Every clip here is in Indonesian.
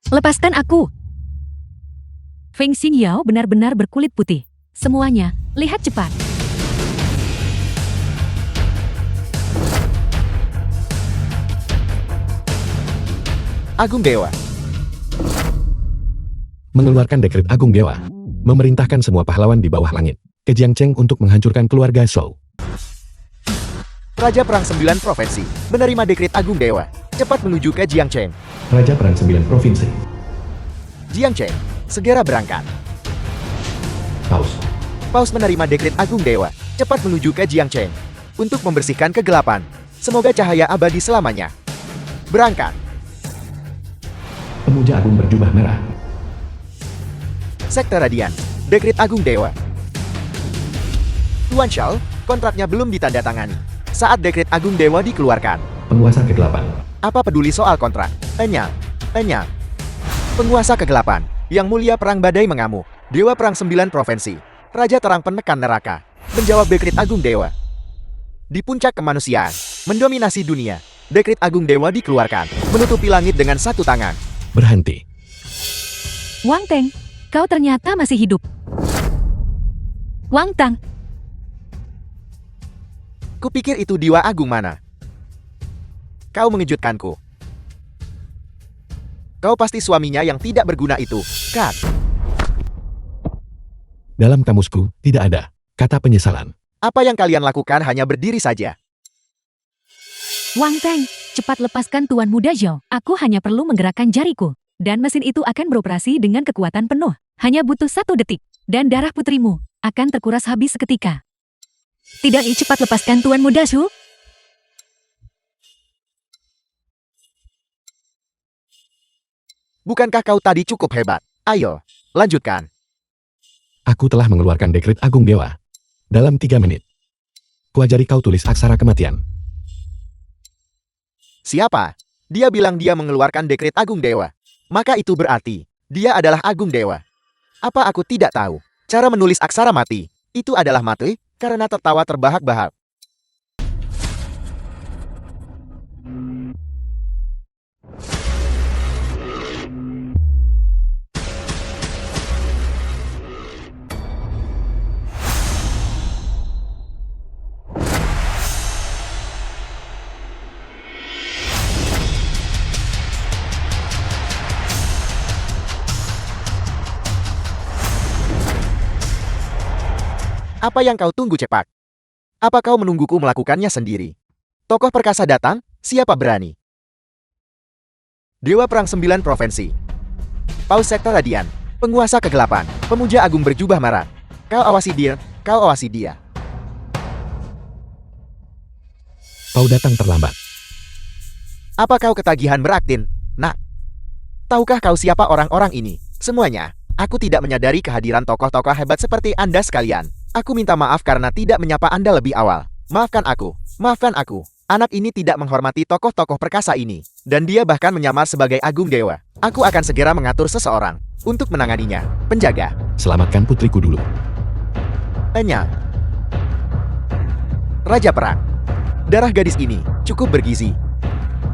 Lepaskan aku! Feng Xingyao benar-benar berkulit putih. Semuanya, lihat cepat. Agung Dewa. Mengeluarkan dekret Agung Dewa. Memerintahkan semua pahlawan di bawah langit ke Jiangcheng untuk menghancurkan keluarga Zhou. Raja Perang 9 Provinsi menerima dekret Agung Dewa. Cepat menuju ke Jiangcheng. Raja Perang 9 Provinsi. Jiangcheng, segera berangkat. Paus. Paus menerima dekret Agung Dewa. Cepat menuju ke Jiangcheng untuk membersihkan kegelapan. Semoga cahaya abadi selamanya. Berangkat. Pemuja Agung berjubah merah. Sekte Radian, dekret Agung Dewa. Tuan Shao, kontraknya belum ditandatangani saat dekret Agung Dewa dikeluarkan. Penguasa kegelapan. Apa peduli soal kontrak? Tanya. Penguasa kegelapan, yang mulia perang badai mengamuk. Dewa Perang 9 Provinsi, Raja Terang Penekan Neraka, menjawab dekret Agung Dewa. Di puncak kemanusiaan, mendominasi dunia, dekret Agung Dewa dikeluarkan, menutupi langit dengan satu tangan. Berhenti. Wang Teng, kau ternyata masih hidup. Wang Tang, Kupikir itu Dewa Agung mana? Kau mengejutkanku. Kau pasti suaminya yang tidak berguna itu, kan? Dalam kamusku, tidak ada kata penyesalan. Apa yang kalian lakukan hanya berdiri saja. Wang Teng, cepat lepaskan Tuan Muda Zhou. Aku hanya perlu menggerakkan jariku, dan mesin itu akan beroperasi dengan kekuatan penuh. Hanya butuh 1 detik, dan darah putrimu akan terkuras habis seketika. Tidak, cepat lepaskan Tuan Muda Zhou. Bukankah kau tadi cukup hebat? Ayo, lanjutkan. Aku telah mengeluarkan dekret Agung Dewa. Dalam 3 menit. Kuajari kau tulis aksara kematian. Siapa? Dia bilang dia mengeluarkan dekret Agung Dewa. Maka itu berarti, dia adalah Agung Dewa. Apa aku tidak tahu? Cara menulis aksara mati, itu adalah mati, karena tertawa terbahak-bahak. Apa yang kau tunggu, cepat? Apa kau menungguku melakukannya sendiri? Tokoh perkasa datang, siapa berani? Dewa Perang 9 Provinsi. Paus Sekte Radian, penguasa kegelapan, pemuja agung berjubah merah. Kau awasi dia. Kau datang terlambat. Apa kau ketagihan beraktin, nak? Tahukah kau siapa orang-orang ini? Semuanya, aku tidak menyadari kehadiran tokoh-tokoh hebat seperti Anda sekalian. Aku minta maaf karena tidak menyapa Anda lebih awal. Maafkan aku. Anak ini tidak menghormati tokoh-tokoh perkasa ini. Dan dia bahkan menyamar sebagai Agung Dewa. Aku akan segera mengatur seseorang untuk menanganinya. Penjaga. Selamatkan putriku dulu. Tanya. Raja Perang. Darah gadis ini cukup bergizi.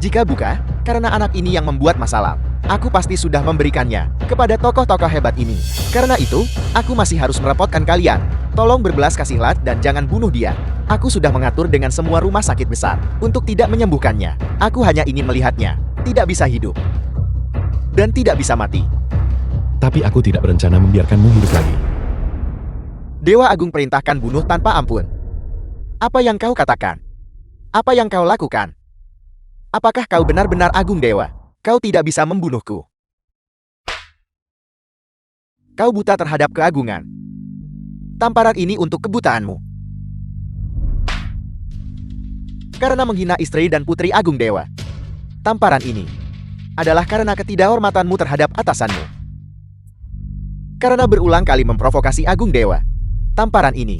Jika bukan, karena anak ini yang membuat masalah, aku pasti sudah memberikannya kepada tokoh-tokoh hebat ini. Karena itu, aku masih harus merepotkan kalian. Tolong berbelas kasihan dan jangan bunuh dia. Aku sudah mengatur dengan semua rumah sakit besar untuk tidak menyembuhkannya. Aku hanya ingin melihatnya tidak bisa hidup dan tidak bisa mati. Tapi aku tidak berencana membiarkanmu hidup lagi. Dewa Agung perintahkan bunuh tanpa ampun. Apa yang kau katakan? Apa yang kau lakukan? Apakah kau benar-benar Agung Dewa? Kau tidak bisa membunuhku. Kau buta terhadap keagungan. Tamparan ini untuk kebutaanmu. Karena menghina istri dan putri Agung Dewa. Tamparan ini adalah karena ketidakhormatanmu terhadap atasanmu. Karena berulang kali memprovokasi Agung Dewa. Tamparan ini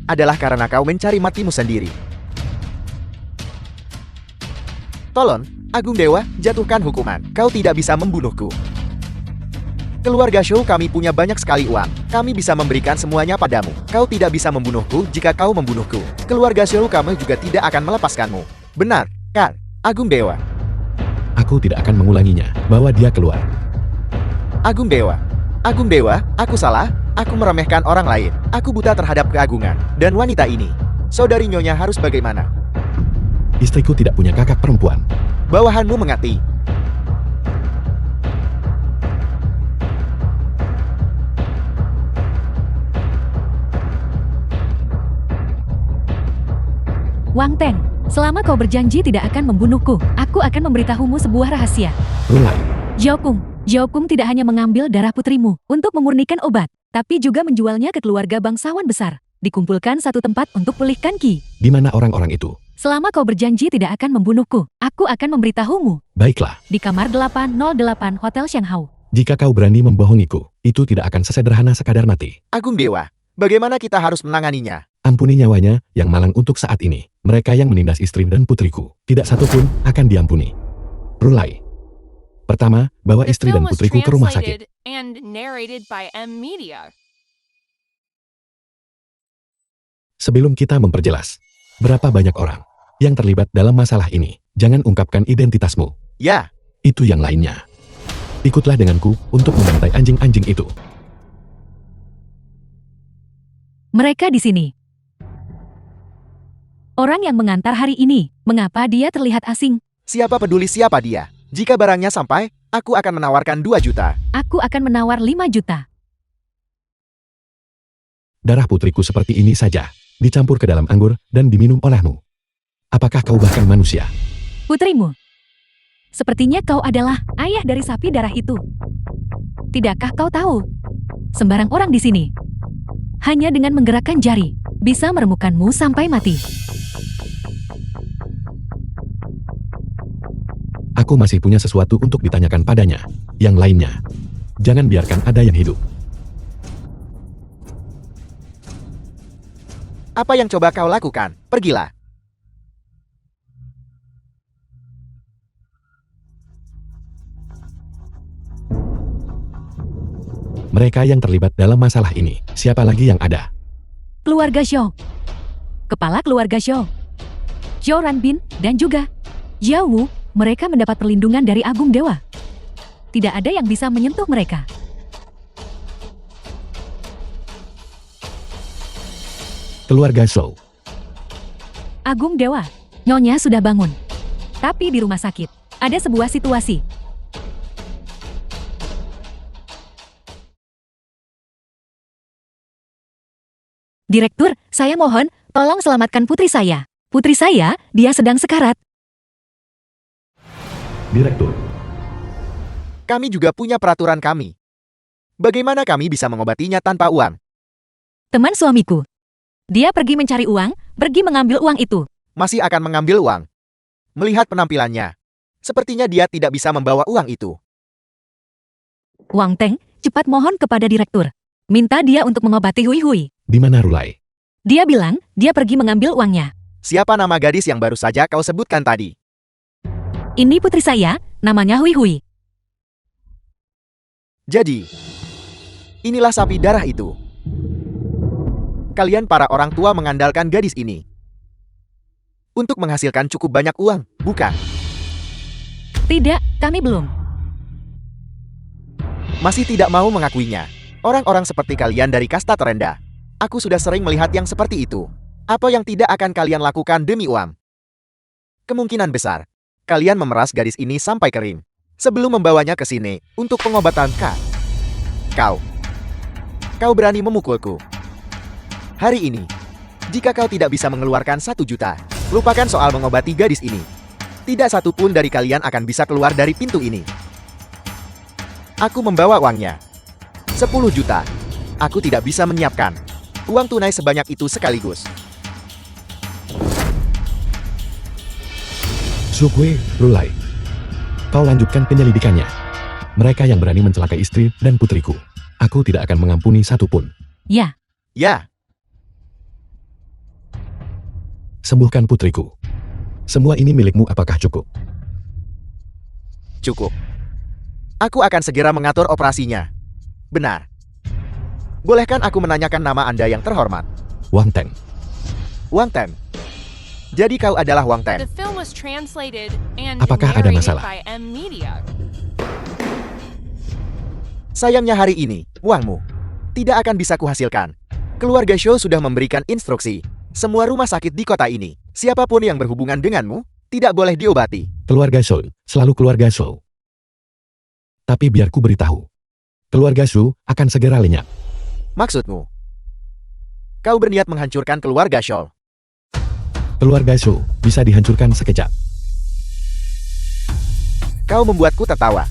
adalah karena kau mencari matimu sendiri. Tolong, Agung Dewa, jatuhkan hukuman. Kau tidak bisa membunuhku. Keluarga Zhou kami punya banyak sekali uang. Kami bisa memberikan semuanya padamu. Kau tidak bisa membunuhku jika kau membunuhku. Keluarga Zhou kami juga tidak akan melepaskanmu. Benar, kan, Agung Dewa? Aku tidak akan mengulanginya. Bawa dia keluar. Agung Dewa. Agung Dewa, aku salah. Aku meremehkan orang lain. Aku buta terhadap keagungan. Dan wanita ini. Saudari Nyonya harus bagaimana? Istriku tidak punya kakak perempuan. Bawahanmu mengerti. Wang Teng, selama kau berjanji tidak akan membunuhku, aku akan memberitahumu sebuah rahasia. Rulai, Zhao Kung tidak hanya mengambil darah putrimu untuk memurnikan obat, tapi juga menjualnya ke keluarga bangsawan besar. Dikumpulkan satu tempat untuk pulihkan Qi. di mana orang-orang itu? Selama kau berjanji tidak akan membunuhku, aku akan memberitahumu. Baiklah, Di kamar 808 Hotel Shanghai. jika kau berani membohongiku, itu tidak akan sesederhana sekadar mati. Agung Dewa, bagaimana kita harus menanganinya? Ampuni nyawanya yang malang untuk saat ini. Mereka yang menindas istri dan putriku, tidak satu pun akan diampuni. Rulai. Pertama, bawa The istri dan film was putriku ke rumah sakit. translated and narrated by M Media. Sebelum kita memperjelas, berapa banyak orang yang terlibat dalam masalah ini, jangan ungkapkan identitasmu. Ya, Itu yang lainnya. Ikutlah denganku untuk membantai anjing-anjing itu. Mereka di sini. Orang yang mengantar hari ini, mengapa dia terlihat asing? siapa peduli siapa dia? Jika barangnya sampai, aku akan menawarkan 2 juta. Aku akan menawar 5 juta. Darah putriku seperti ini saja, dicampur ke dalam anggur dan diminum olehmu. Apakah kau bahkan manusia? Putrimu. Sepertinya kau adalah ayah dari sapi darah itu. Tidakkah kau tahu? Sembarang orang di sini, hanya dengan menggerakkan jari, bisa meremukkanmu sampai mati. Aku masih punya sesuatu untuk ditanyakan padanya. Yang lainnya, jangan biarkan ada yang hidup. Apa yang coba kau lakukan? Pergilah. Mereka yang terlibat dalam masalah ini, siapa lagi yang ada? Keluarga Zhou. Kepala keluarga Zhou. Zhou Ranbin dan juga Zhao Wu, mereka mendapat perlindungan dari Agung Dewa. Tidak ada yang bisa menyentuh mereka. Keluarga Zhou. Agung Dewa, Nyonya sudah bangun. Tapi di rumah sakit, ada sebuah situasi. Direktur, saya mohon, tolong selamatkan putri saya. Putri saya, dia sedang sekarat. Direktur. Kami juga punya peraturan kami. Bagaimana kami bisa mengobatinya tanpa uang? Teman suamiku. Dia pergi mencari uang, pergi mengambil uang itu. Masih akan mengambil uang. Melihat penampilannya, sepertinya dia tidak bisa membawa uang itu. Wang Teng, cepat mohon kepada direktur. Minta dia untuk mengobati Hui Hui. Di mana Rulai? Dia bilang, dia pergi mengambil uangnya. Siapa nama gadis yang baru saja kau sebutkan tadi? Ini putri saya, namanya Hui Hui. Jadi, inilah sapi darah itu. Kalian para orang tua mengandalkan gadis ini untuk menghasilkan cukup banyak uang, bukan? Tidak, kami belum. Masih tidak mau mengakuinya. Orang-orang seperti kalian dari kasta terendah. Aku sudah sering melihat yang seperti itu. Apa yang tidak akan kalian lakukan demi uang? Kemungkinan besar, kalian memeras gadis ini sampai kering sebelum membawanya ke sini untuk pengobatan Kau berani memukulku. Hari ini, jika kau tidak bisa mengeluarkan 1 juta, lupakan soal mengobati gadis ini. Tidak satu pun dari kalian akan bisa keluar dari pintu ini. Aku membawa uangnya. 10 juta. Aku tidak bisa menyiapkan uang tunai sebanyak itu sekaligus. Sukwe, Rulai. Kau lanjutkan penyelidikannya. Mereka yang berani mencelakai istri dan putriku. Aku tidak akan mengampuni satu pun. Ya, Ya, Sembuhkan putriku. Semua ini milikmu, apakah cukup? cukup. Aku akan segera mengatur operasinya. Benar. Bolehkan aku menanyakan nama Anda yang terhormat? Wang Teng. Wang Ten. Jadi kau adalah Wang The Ten. film was translated and Apakah ada narrated masalah? by M Media. Sayangnya hari ini, uangmu tidak akan bisa kuhasilkan. Keluarga Shou sudah memberikan instruksi. Semua rumah sakit di kota ini, siapapun yang berhubungan denganmu, tidak boleh diobati. Keluarga Shou, selalu keluarga Shou. Tapi biar ku beritahu. Keluarga Shou akan segera lenyap. Maksudmu? Kau berniat menghancurkan keluarga Shou. Keluarga Shou bisa dihancurkan sekejap. Kau membuatku tertawa.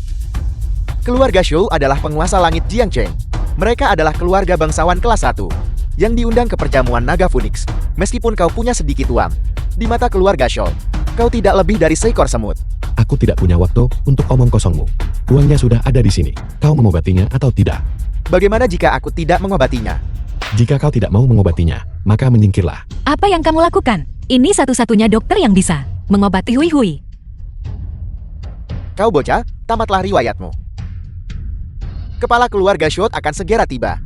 Keluarga Shou adalah penguasa langit Jiangcheng. Mereka adalah keluarga bangsawan kelas 1 yang diundang ke perjamuan naga Phoenix. Meskipun kau punya sedikit uang, di mata keluarga Shou, kau tidak lebih dari seekor semut. Aku tidak punya waktu untuk omong kosongmu. Uangnya sudah ada di sini. Kau mengobatinya atau tidak? Bagaimana jika aku tidak mengobatinya? Jika kau tidak mau mengobatinya, maka menyingkirlah. Apa yang kamu lakukan? Ini satu-satunya dokter yang bisa mengobati Hui Hui. Kau bocah, tamatlah riwayatmu. Kepala keluarga Shou akan segera tiba.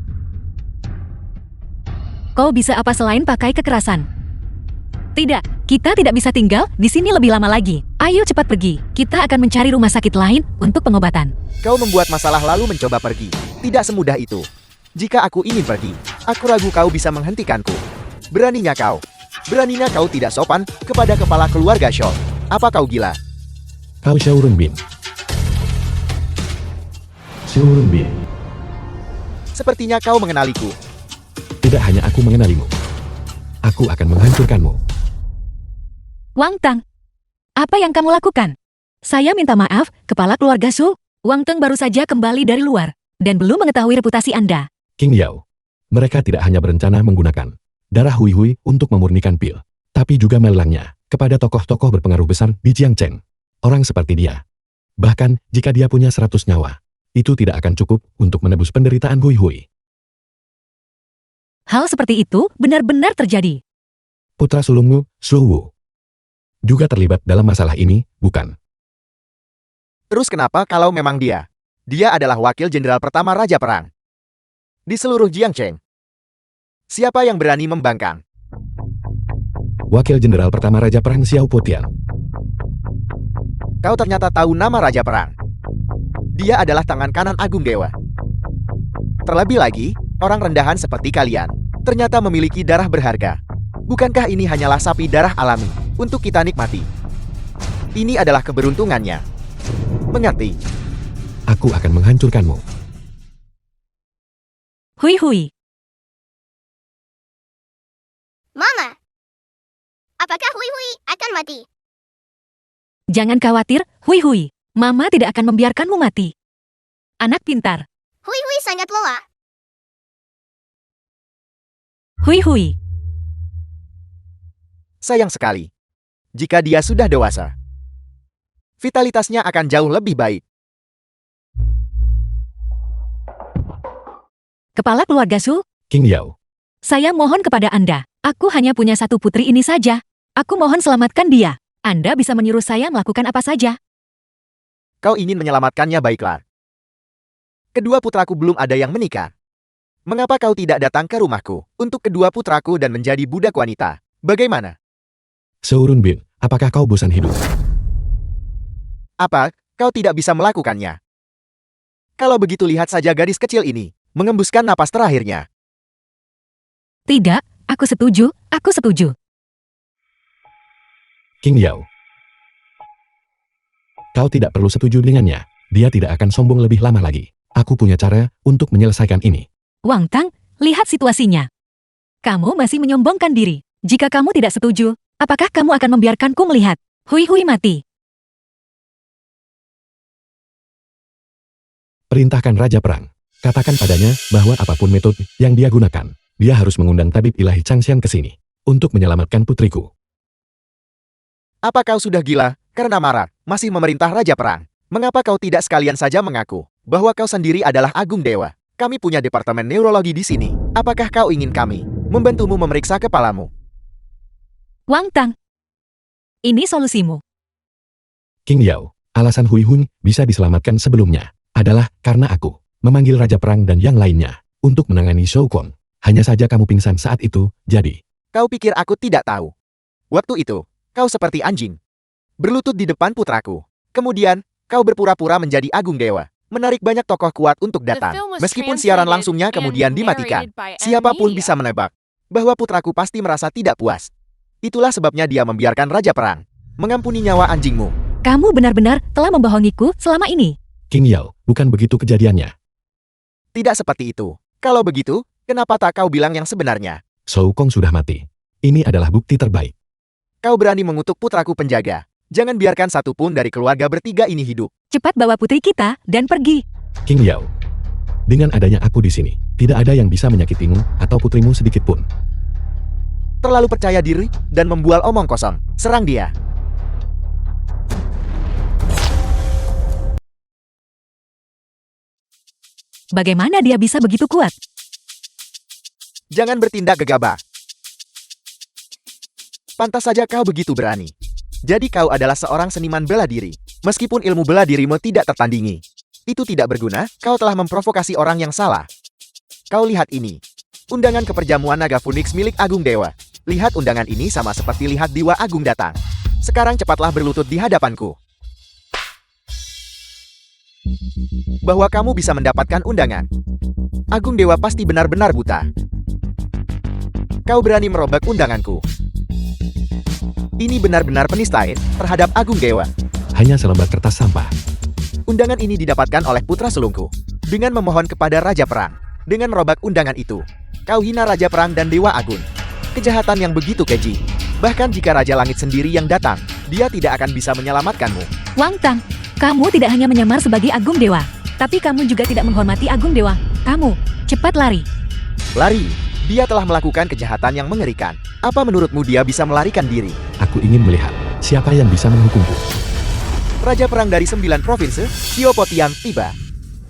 Kau bisa apa selain pakai kekerasan? Tidak, kita tidak bisa tinggal di sini lebih lama lagi. Ayo cepat pergi. Kita akan mencari rumah sakit lain untuk pengobatan. Kau membuat masalah lalu mencoba pergi. Tidak semudah itu. Jika aku ingin pergi, aku ragu kau bisa menghentikanku. Beraninya kau tidak sopan kepada kepala keluarga Shou. Apa kau gila? Kau Xiao Runbin. Xiao Runbin. Sepertinya kau mengenaliku. Tidak hanya aku mengenalimu. Aku akan menghancurkanmu. Wang Tang, apa yang kamu lakukan? Saya minta maaf, kepala keluarga Su. Wang Tang baru saja kembali dari luar dan belum mengetahui reputasi Anda. King Yao. Mereka tidak hanya berencana menggunakan darah Hui Hui untuk memurnikan pil, tapi juga melelangnya kepada tokoh-tokoh berpengaruh besar di Jiangcheng. Orang seperti dia. Bahkan, jika dia punya 100 nyawa, itu tidak akan cukup untuk menebus penderitaan Hui Hui. Hal seperti itu benar-benar terjadi. Putra sulungmu, Su Wu, juga terlibat dalam masalah ini, bukan? Terus kenapa kalau memang dia? Dia adalah wakil jenderal pertama Raja Perang di seluruh Jiangcheng. Siapa yang berani membangkang? Wakil jenderal pertama Raja Perang Xiao Potian. Kau ternyata tahu nama Raja Perang. Dia adalah tangan kanan Agung Dewa. Terlebih lagi, orang rendahan seperti kalian ternyata memiliki darah berharga. Bukankah ini hanyalah sapi darah alami untuk kita nikmati? Ini adalah keberuntungannya. Mengerti? Aku akan menghancurkanmu. Hui Hui, Mama, apakah Hui Hui akan mati? jangan khawatir, Hui Hui. Mama tidak akan membiarkanmu mati. Anak pintar. Hui Hui sangat lelah. Hui Hui, Sayang sekali. Jika dia sudah dewasa, vitalitasnya akan jauh lebih baik. kepala keluarga Su, King Yao. saya mohon kepada Anda. Aku hanya punya satu putri ini saja. Aku mohon selamatkan dia. Anda bisa menyuruh saya melakukan apa saja. Kau ingin menyelamatkannya, baiklah. Kedua putraku belum ada yang menikah. Mengapa kau tidak datang ke rumahku untuk kedua putraku dan menjadi budak wanita? Bagaimana? Xiao Runbin, apakah kau bosan hidup? Apa, kau tidak bisa melakukannya? Kalau begitu lihat saja gadis kecil ini, mengembuskan napas terakhirnya. Tidak, aku setuju, aku setuju. King Yao. Kau tidak perlu setuju dengannya. Dia tidak akan sombong lebih lama lagi. Aku punya cara untuk menyelesaikan ini. Wang Tang, lihat situasinya. Kamu masih menyombongkan diri. Jika kamu tidak setuju, apakah kamu akan membiarkanku melihat Hui Hui mati? Perintahkan Raja Perang. Katakan padanya bahwa apapun metode yang dia gunakan, dia harus mengundang tabib ilahi Changxian ke sini untuk menyelamatkan putriku. Apa kau sudah gila karena marah masih memerintah Raja Perang? Mengapa kau tidak sekalian saja mengaku bahwa kau sendiri adalah Agung Dewa? Kami punya departemen neurologi di sini. Apakah kau ingin kami membantumu memeriksa kepalamu? Wang Tang, ini solusimu. King Yao, alasan Hui Hun bisa diselamatkan sebelumnya adalah karena aku memanggil Raja Perang dan yang lainnya untuk menangani Shou Kong. Hanya saja kamu pingsan saat itu, jadi. Kau pikir aku tidak tahu? Waktu itu, kau seperti anjing. Berlutut di depan putraku. Kemudian, kau berpura-pura menjadi Agung Dewa. Menarik banyak tokoh kuat untuk The datang. film was Meskipun siaran translated langsungnya and kemudian dimatikan. narrated by M Siapapun Media. bisa menebak bahwa putraku pasti merasa tidak puas. Itulah sebabnya dia membiarkan Raja Perang mengampuni nyawa anjingmu. Kamu benar-benar telah membohongiku selama ini. King Yao, bukan begitu kejadiannya. Tidak seperti itu. Kalau begitu, kenapa tak kau bilang yang sebenarnya? Shou Kong sudah mati. Ini adalah bukti terbaik. Kau berani mengutuk putraku penjaga. Jangan biarkan satupun dari keluarga bertiga ini hidup. Cepat bawa putri kita dan pergi. King Yao, dengan adanya aku di sini, tidak ada yang bisa menyakitimu atau putrimu sedikit pun. Terlalu percaya diri dan membual omong kosong. Serang dia. Bagaimana dia bisa begitu kuat? Jangan bertindak gegabah. Pantas saja kau begitu berani. Jadi kau adalah seorang seniman bela diri. Meskipun ilmu bela dirimu tidak tertandingi. Itu tidak berguna, kau telah memprovokasi orang yang salah. Kau lihat ini. Undangan keperjamuan naga Phoenix milik Agung Dewa. Lihat undangan ini sama seperti lihat Dewa Agung datang. Sekarang cepatlah berlutut di hadapanku. Bahwa kamu bisa mendapatkan undangan. Agung Dewa pasti benar-benar buta. Kau berani merobek undanganku. Ini benar-benar penistaan terhadap Agung Dewa. Hanya selembar kertas sampah. Undangan ini didapatkan oleh putra sulungku. Dengan memohon kepada Raja Perang. Dengan merobek undangan itu. Kau hina Raja Perang dan Dewa Agung. Kejahatan yang begitu keji. Bahkan jika Raja Langit sendiri yang datang, dia tidak akan bisa menyelamatkanmu. Wang Tang, kamu tidak hanya menyamar sebagai Agung Dewa, tapi kamu juga tidak menghormati Agung Dewa. Kamu, cepat lari. Lari. Dia telah melakukan kejahatan yang mengerikan. Apa menurutmu dia bisa melarikan diri? Aku ingin melihat siapa yang bisa menghukumku. Raja Perang dari 9 provinsi, Xiao Potian, tiba.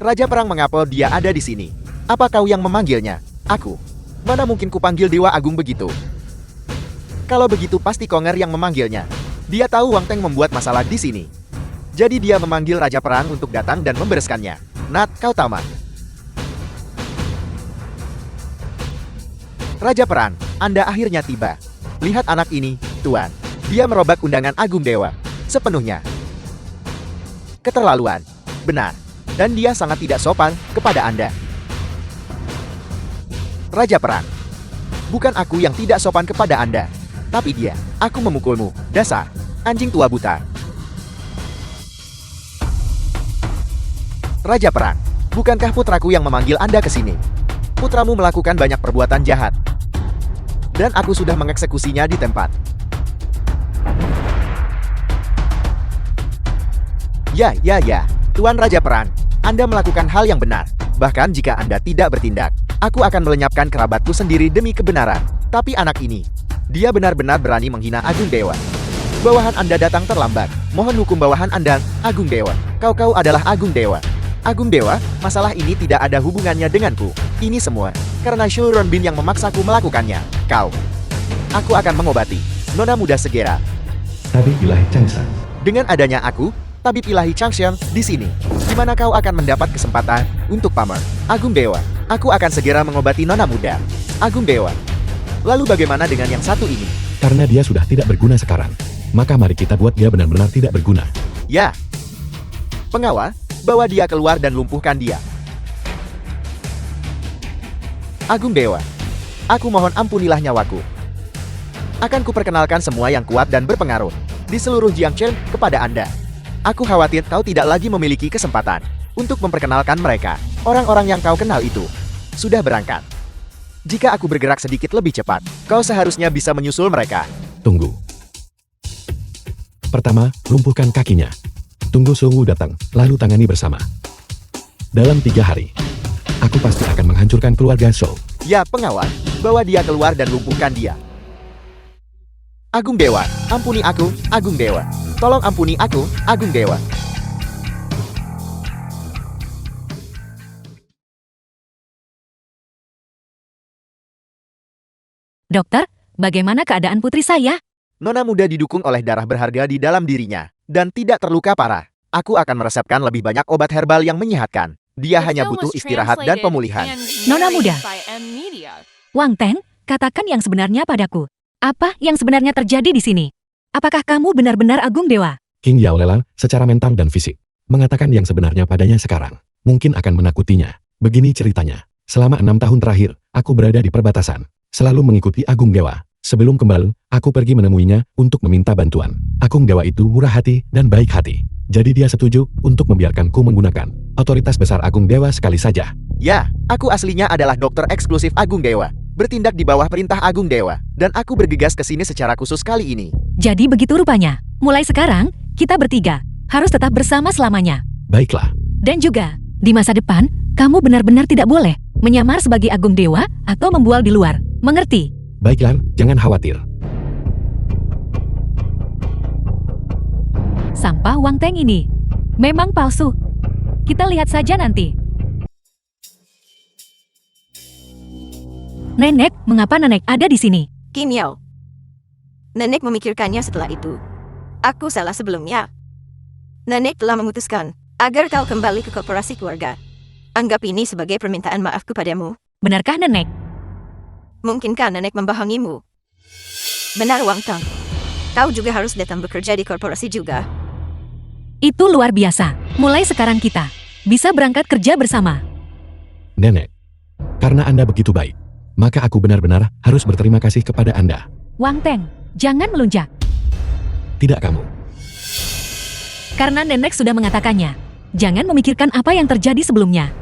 Raja Perang mengapa dia ada di sini? Apa kau yang memanggilnya? Aku. Mana mungkin kupanggil Dewa Agung begitu? Kalau begitu pasti Konger yang memanggilnya. Dia tahu Wang Teng membuat masalah di sini. Jadi dia memanggil Raja Perang untuk datang dan membereskannya. Nat, kau tamat. Raja Perang, Anda akhirnya tiba. Lihat anak ini, Tuan. Dia merobek undangan Agung Dewa. Sepenuhnya. Keterlaluan. Benar. Dan dia sangat tidak sopan kepada Anda. Raja Perang. Bukan aku yang tidak sopan kepada Anda. Tapi dia. Aku memukulmu. Dasar. Anjing tua buta. Raja Perang. Bukankah putraku yang memanggil Anda ke sini? Putramu melakukan banyak perbuatan jahat. Dan aku sudah mengeksekusinya di tempat. Ya. Tuan Raja Perang. Anda melakukan hal yang benar. Bahkan jika Anda tidak bertindak, aku akan melenyapkan kerabatku sendiri demi kebenaran. Tapi anak ini, dia benar-benar berani menghina Agung Dewa. Bawahan Anda datang terlambat. Mohon hukum bawahan Anda, Agung Dewa. Kau adalah Agung Dewa. Agung Dewa, masalah ini tidak ada hubungannya denganku. Ini semua karena Shu Ronbin yang memaksaku melakukannya. Kau. Aku akan mengobati Nona muda segera. Tabib Ilahi Changshan. Dengan adanya aku, Tabib Ilahi Changshan di sini, di mana kau akan mendapat kesempatan untuk pamer. Agung Dewa, aku akan segera mengobati Nona muda. Agung Dewa. Lalu bagaimana dengan yang satu ini? Karena dia sudah tidak berguna sekarang, maka mari kita buat dia benar-benar tidak berguna. Ya. Pengawal, bawa dia keluar dan lumpuhkan dia. Agung Dewa. Aku mohon ampunilah nyawaku. Akan kuperkenalkan semua yang kuat dan berpengaruh di seluruh Jiangchen kepada Anda. Aku khawatir kau tidak lagi memiliki kesempatan untuk memperkenalkan mereka. Orang-orang yang kau kenal itu sudah berangkat. Jika aku bergerak sedikit lebih cepat, kau seharusnya bisa menyusul mereka. Tunggu. Pertama, lumpuhkan kakinya. Tunggu Suhu datang, lalu tangani bersama. Dalam 3 hari, aku pasti akan menghancurkan keluarga Shou. Ya, pengawal, bawa dia keluar dan lumpuhkan dia. Agung Dewa, ampuni aku, Agung Dewa. Tolong ampuni aku, Agung Dewa. Dokter, bagaimana keadaan putri saya? Nona muda didukung oleh darah berharga di dalam dirinya, dan tidak terluka parah. Aku akan meresepkan lebih banyak obat herbal yang menyehatkan. Dia The hanya film butuh was istirahat dan translated pemulihan. and Nona muda. narrated by M Media. Wang Teng, katakan yang sebenarnya padaku. Apa yang sebenarnya terjadi di sini? Apakah kamu benar-benar Agung Dewa? King Yao lelang secara mental dan fisik. Mengatakan yang sebenarnya padanya sekarang. mungkin akan menakutinya. Begini ceritanya. Selama 6 tahun terakhir, aku berada di perbatasan. Selalu mengikuti Agung Dewa. Sebelum kembali, aku pergi menemuinya untuk meminta bantuan. Agung Dewa itu murah hati dan baik hati. Jadi dia setuju untuk membiarkanku menggunakan otoritas besar Agung Dewa sekali saja. Ya, aku aslinya adalah dokter eksklusif Agung Dewa. Bertindak di bawah perintah Agung Dewa. Dan aku bergegas ke sini secara khusus kali ini. Jadi begitu rupanya. Mulai sekarang, kita bertiga harus tetap bersama selamanya. Baiklah, Dan juga, di masa depan, kamu benar-benar tidak boleh menyamar sebagai Agung Dewa atau membual di luar. Mengerti? baiklah, jangan khawatir. Sampah Wang Teng ini memang palsu. Kita lihat saja nanti. Nenek, mengapa Nenek ada di sini? Kim Yao. Nenek memikirkannya setelah itu. Aku salah sebelumnya. Nenek telah memutuskan agar kau kembali ke korporasi keluarga. Anggap ini sebagai permintaan maafku padamu. Benarkah Nenek? Mungkinkah Nenek membohongimu? Benar Wang Teng. Kau juga harus datang bekerja di korporasi juga. Itu luar biasa. Mulai sekarang kita bisa berangkat kerja bersama. Nenek, karena Anda begitu baik, maka aku benar-benar harus berterima kasih kepada Anda. Wang Teng, jangan melunjak. Tidak kamu. Karena Nenek sudah mengatakannya. Jangan memikirkan apa yang terjadi sebelumnya.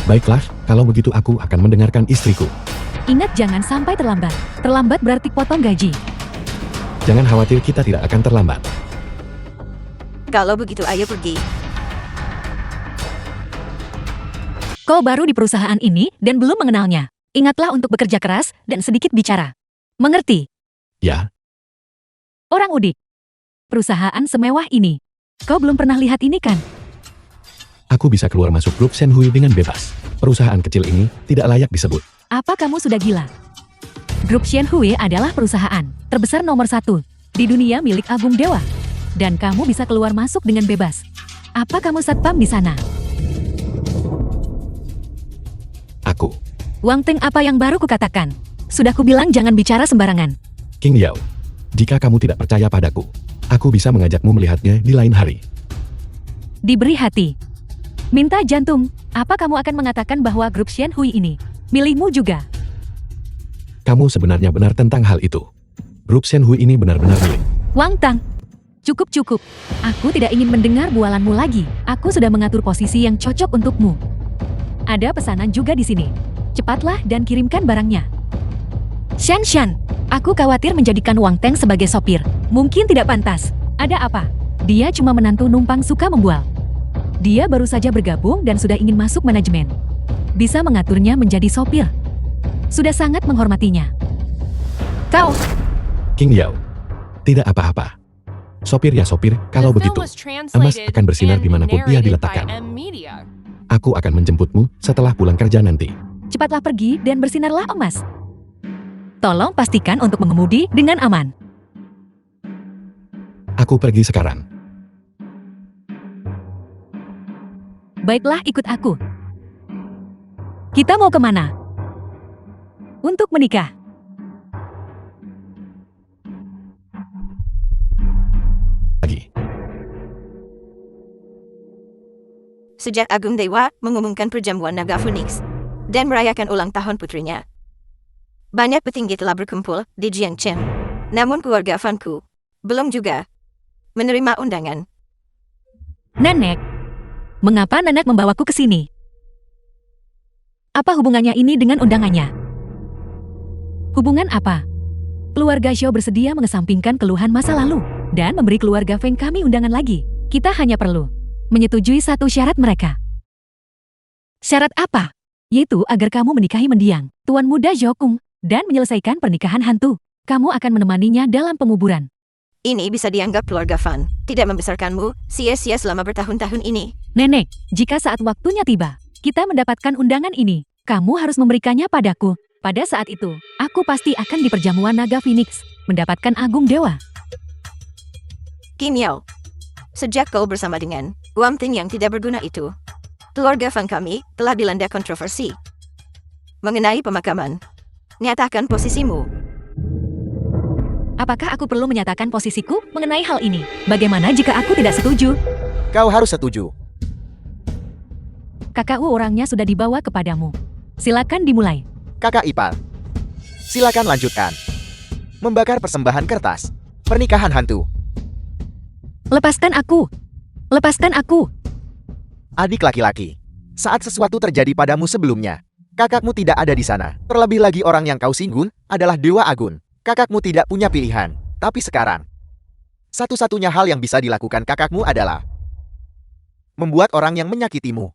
Baiklah, kalau begitu aku akan mendengarkan istriku. Ingat jangan sampai terlambat. Terlambat berarti potong gaji. Jangan khawatir, kita tidak akan terlambat. Kalau begitu ayo pergi. Kau baru di perusahaan ini dan belum mengenalnya. Ingatlah untuk bekerja keras dan sedikit bicara. Mengerti? Ya, Orang udik. Perusahaan semewah ini. Kau belum pernah lihat ini kan? aku bisa keluar masuk grup Shenhui dengan bebas. Perusahaan kecil ini tidak layak disebut. Apa kamu sudah gila? Grup Shenhui adalah perusahaan terbesar nomor 1 di dunia milik Agung Dewa. Dan kamu bisa keluar masuk dengan bebas. Apa kamu satpam di sana? Aku, Wang Teng, apa yang baru kukatakan? Sudah kubilang jangan bicara sembarangan. King Yao. Jika kamu tidak percaya padaku, aku bisa mengajakmu melihatnya di lain hari. Diberi hati. Minta jantung. Apa kamu akan mengatakan bahwa grup Shenhui ini milikmu juga? Kamu sebenarnya benar tentang hal itu. Grup Shenhui ini benar-benar milik. Wang Tang. Cukup. Aku tidak ingin mendengar bualanmu lagi. Aku sudah mengatur posisi yang cocok untukmu. Ada pesanan juga di sini. Cepatlah dan kirimkan barangnya. Shan, aku khawatir menjadikan Wang Teng sebagai sopir. Mungkin tidak pantas. Ada apa? Dia cuma menantu numpang suka membual. Dia baru saja bergabung dan sudah ingin masuk manajemen. Bisa mengaturnya menjadi sopir. Sudah sangat menghormatinya. Kau, King Yao. Tidak apa-apa. Sopir ya sopir, kalau The film begitu. was Emas translated akan bersinar and dimanapun ia narrated by diletakkan. M Media. Aku akan menjemputmu setelah pulang kerja nanti. cepatlah pergi dan bersinarlah emas. Tolong pastikan untuk mengemudi dengan aman. Aku pergi sekarang. Baiklah, ikut aku. Kita mau kemana? Untuk menikah. Lagi. Sejak Agung Dewa mengumumkan perjamuan Naga Phoenix dan merayakan ulang tahun putrinya, banyak petinggi telah berkumpul di Jiangchen. Namun keluarga Fanku belum juga menerima undangan. Nenek, mengapa Nenek membawaku ke sini? Apa hubungannya ini dengan undangannya? Hubungan apa? Keluarga Xiao bersedia mengesampingkan keluhan masa lalu dan memberi keluarga Feng kami undangan lagi. Kita hanya perlu menyetujui satu syarat mereka. Syarat apa? Yaitu agar kamu menikahi mendiang Tuan Muda Zhou Kung dan menyelesaikan pernikahan hantu. Kamu akan menemaninya dalam penguburan. Ini bisa dianggap keluarga Fan tidak membesarkanmu sia-sia selama bertahun-tahun ini. Nenek, jika saat waktunya tiba, kita mendapatkan undangan ini, kamu harus memberikannya padaku. Pada saat itu, aku pasti akan di perjamuan Naga Phoenix, mendapatkan Agung Dewa. Kim Yao, sejak kau bersama dengan Wang Ting yang tidak berguna itu, keluarga Fan kami telah dilanda kontroversi. Mengenai pemakaman, nyatakan posisimu. Apakah aku perlu menyatakan posisiku mengenai hal ini? Bagaimana jika aku tidak setuju? Kau harus setuju. Kakakku orangnya sudah dibawa kepadamu. Silakan dimulai. Kakak ipar. Silakan lanjutkan. Membakar persembahan kertas. Pernikahan hantu. Lepaskan aku. Lepaskan aku. Adik laki-laki. Saat sesuatu terjadi padamu sebelumnya, kakakmu tidak ada di sana. Terlebih lagi orang yang kau singgung adalah Dewa Agun. Kakakmu tidak punya pilihan. Tapi sekarang, satu-satunya hal yang bisa dilakukan kakakmu adalah membuat orang yang menyakitimu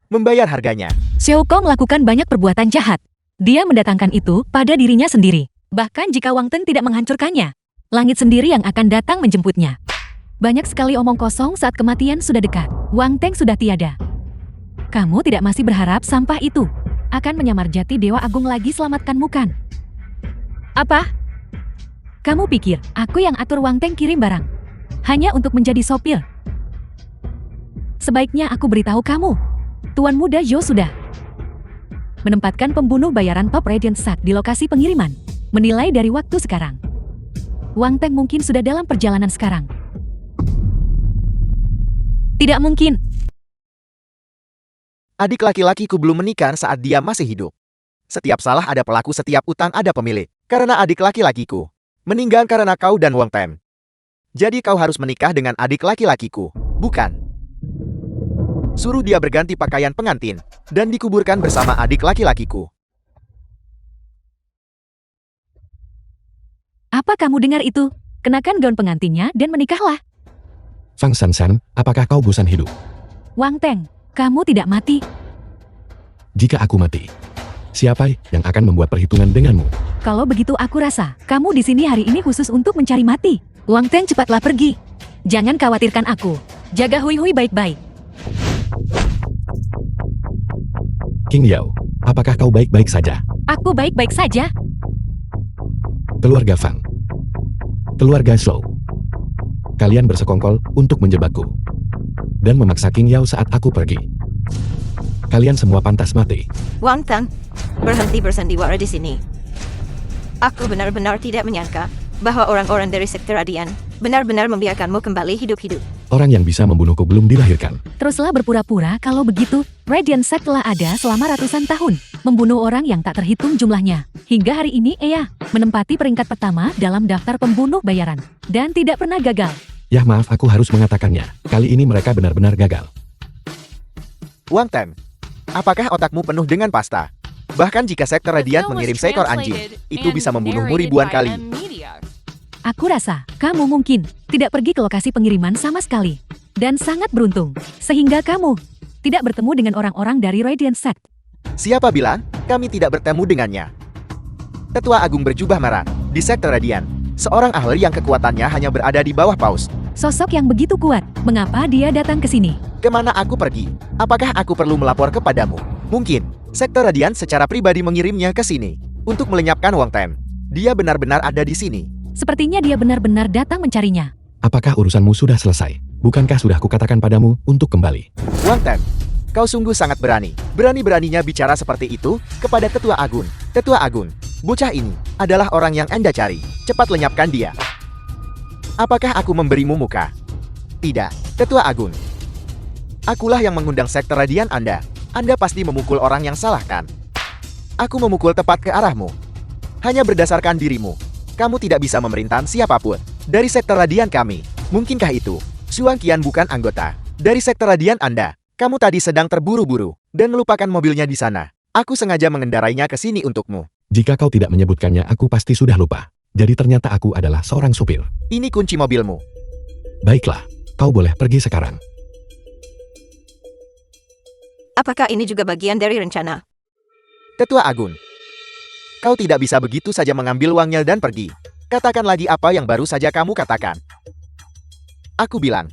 membayar harganya. Xiao Kong melakukan banyak perbuatan jahat. Dia mendatangkan itu pada dirinya sendiri. Bahkan jika Wang Teng tidak menghancurkannya, langit sendiri yang akan datang menjemputnya. Banyak sekali omong kosong saat kematian sudah dekat. Wang Teng sudah tiada. Kamu tidak masih berharap sampah itu akan menyamar jati Dewa Agung lagi selamatkanmu kan? Apa? Kamu pikir aku yang atur Wang Teng kirim barang hanya untuk menjadi sopir? Sebaiknya aku beritahu kamu. Tuan Muda Zhou sudah menempatkan pembunuh bayaran Top Radiant Sack di lokasi pengiriman. Menilai dari waktu sekarang, Wang Teng mungkin sudah dalam perjalanan sekarang. Tidak mungkin. Adik laki-lakiku belum menikah saat dia masih hidup. Setiap salah ada pelaku, setiap utang ada pemilik. Karena adik laki-lakiku meninggal karena kau dan Wang Teng. Jadi kau harus menikah dengan adik laki-lakiku, bukan? Suruh dia berganti pakaian pengantin dan dikuburkan bersama adik laki-lakiku. Apa kamu dengar itu? Kenakan gaun pengantinnya dan menikahlah. Fang Shan, apakah kau bosan hidup? Wang Teng, kamu tidak mati. Jika aku mati, siapa yang akan membuat perhitungan denganmu? Kalau begitu aku rasa kamu di sini hari ini khusus untuk mencari mati. Wang Teng, cepatlah pergi. Jangan khawatirkan aku. Jaga Hui Hui baik-baik. King Yao, apakah kau baik-baik saja? Aku baik-baik saja. Keluarga Fang, keluarga Zhou, kalian bersekongkol untuk menjebakku dan memaksa King Yao saat aku pergi. Kalian semua pantas mati. Wang Teng, berhenti bersandiwara di sini. Aku benar-benar tidak menyangka bahwa orang-orang dari sekte Radian benar-benar membiarkanmu kembali hidup-hidup. Orang yang bisa membunuhku belum dilahirkan. Teruslah berpura-pura kalau begitu. Radiant Sack telah ada selama ratusan tahun, membunuh orang yang tak terhitung jumlahnya. Hingga hari ini Ea menempati peringkat pertama dalam daftar pembunuh bayaran dan tidak pernah gagal. Ya maaf, aku harus mengatakannya. Kali ini mereka benar-benar gagal. Wang Teng, apakah otakmu penuh dengan pasta? Bahkan jika sekte The Radiant film was mengirim seekor anjing, translated itu and bisa membunuhmu narrated ribuan by kali. M-Media. Aku rasa kamu mungkin tidak pergi ke lokasi pengiriman sama sekali dan sangat beruntung sehingga kamu tidak bertemu dengan orang-orang dari Radiant Sack. Siapa bilang kami tidak bertemu dengannya? Tetua Agung berjubah merah di sekte Radiant, seorang ahli yang kekuatannya hanya berada di bawah paus. Sosok yang begitu kuat, mengapa dia datang ke sini? Kemana aku pergi? Apakah aku perlu melapor kepadamu? Mungkin sekte Radiant secara pribadi mengirimnya ke sini untuk melenyapkan Wang Teng. Dia benar-benar ada di sini. Sepertinya dia benar-benar datang mencarinya. Apakah urusanmu sudah selesai? Bukankah sudah kukatakan padamu untuk kembali? Wang Teng, kau sungguh sangat berani. Berani-beraninya bicara seperti itu kepada Tetua Agun. Tetua Agun, bocah ini adalah orang yang Anda cari. Cepat lenyapkan dia. Apakah aku memberimu muka? Tidak, Tetua Agun. Akulah yang mengundang sekte Radian Anda. Anda pasti memukul orang yang salah kan? Aku memukul tepat ke arahmu. Hanya berdasarkan dirimu. Kamu tidak bisa memerintah siapapun. Dari sekte Radian kami, mungkinkah itu? Xuan Qian bukan anggota dari sekte Radian Anda. Kamu tadi sedang terburu-buru dan melupakan mobilnya di sana. Aku sengaja mengendarainya ke sini untukmu. Jika kau tidak menyebutkannya, aku pasti sudah lupa. Jadi ternyata aku adalah seorang supir. Ini kunci mobilmu. Baiklah, kau boleh pergi sekarang. Apakah ini juga bagian dari rencana? Tetua Agun, kau tidak bisa begitu saja mengambil uangnya dan pergi. Katakan lagi apa yang baru saja kamu katakan. Aku bilang,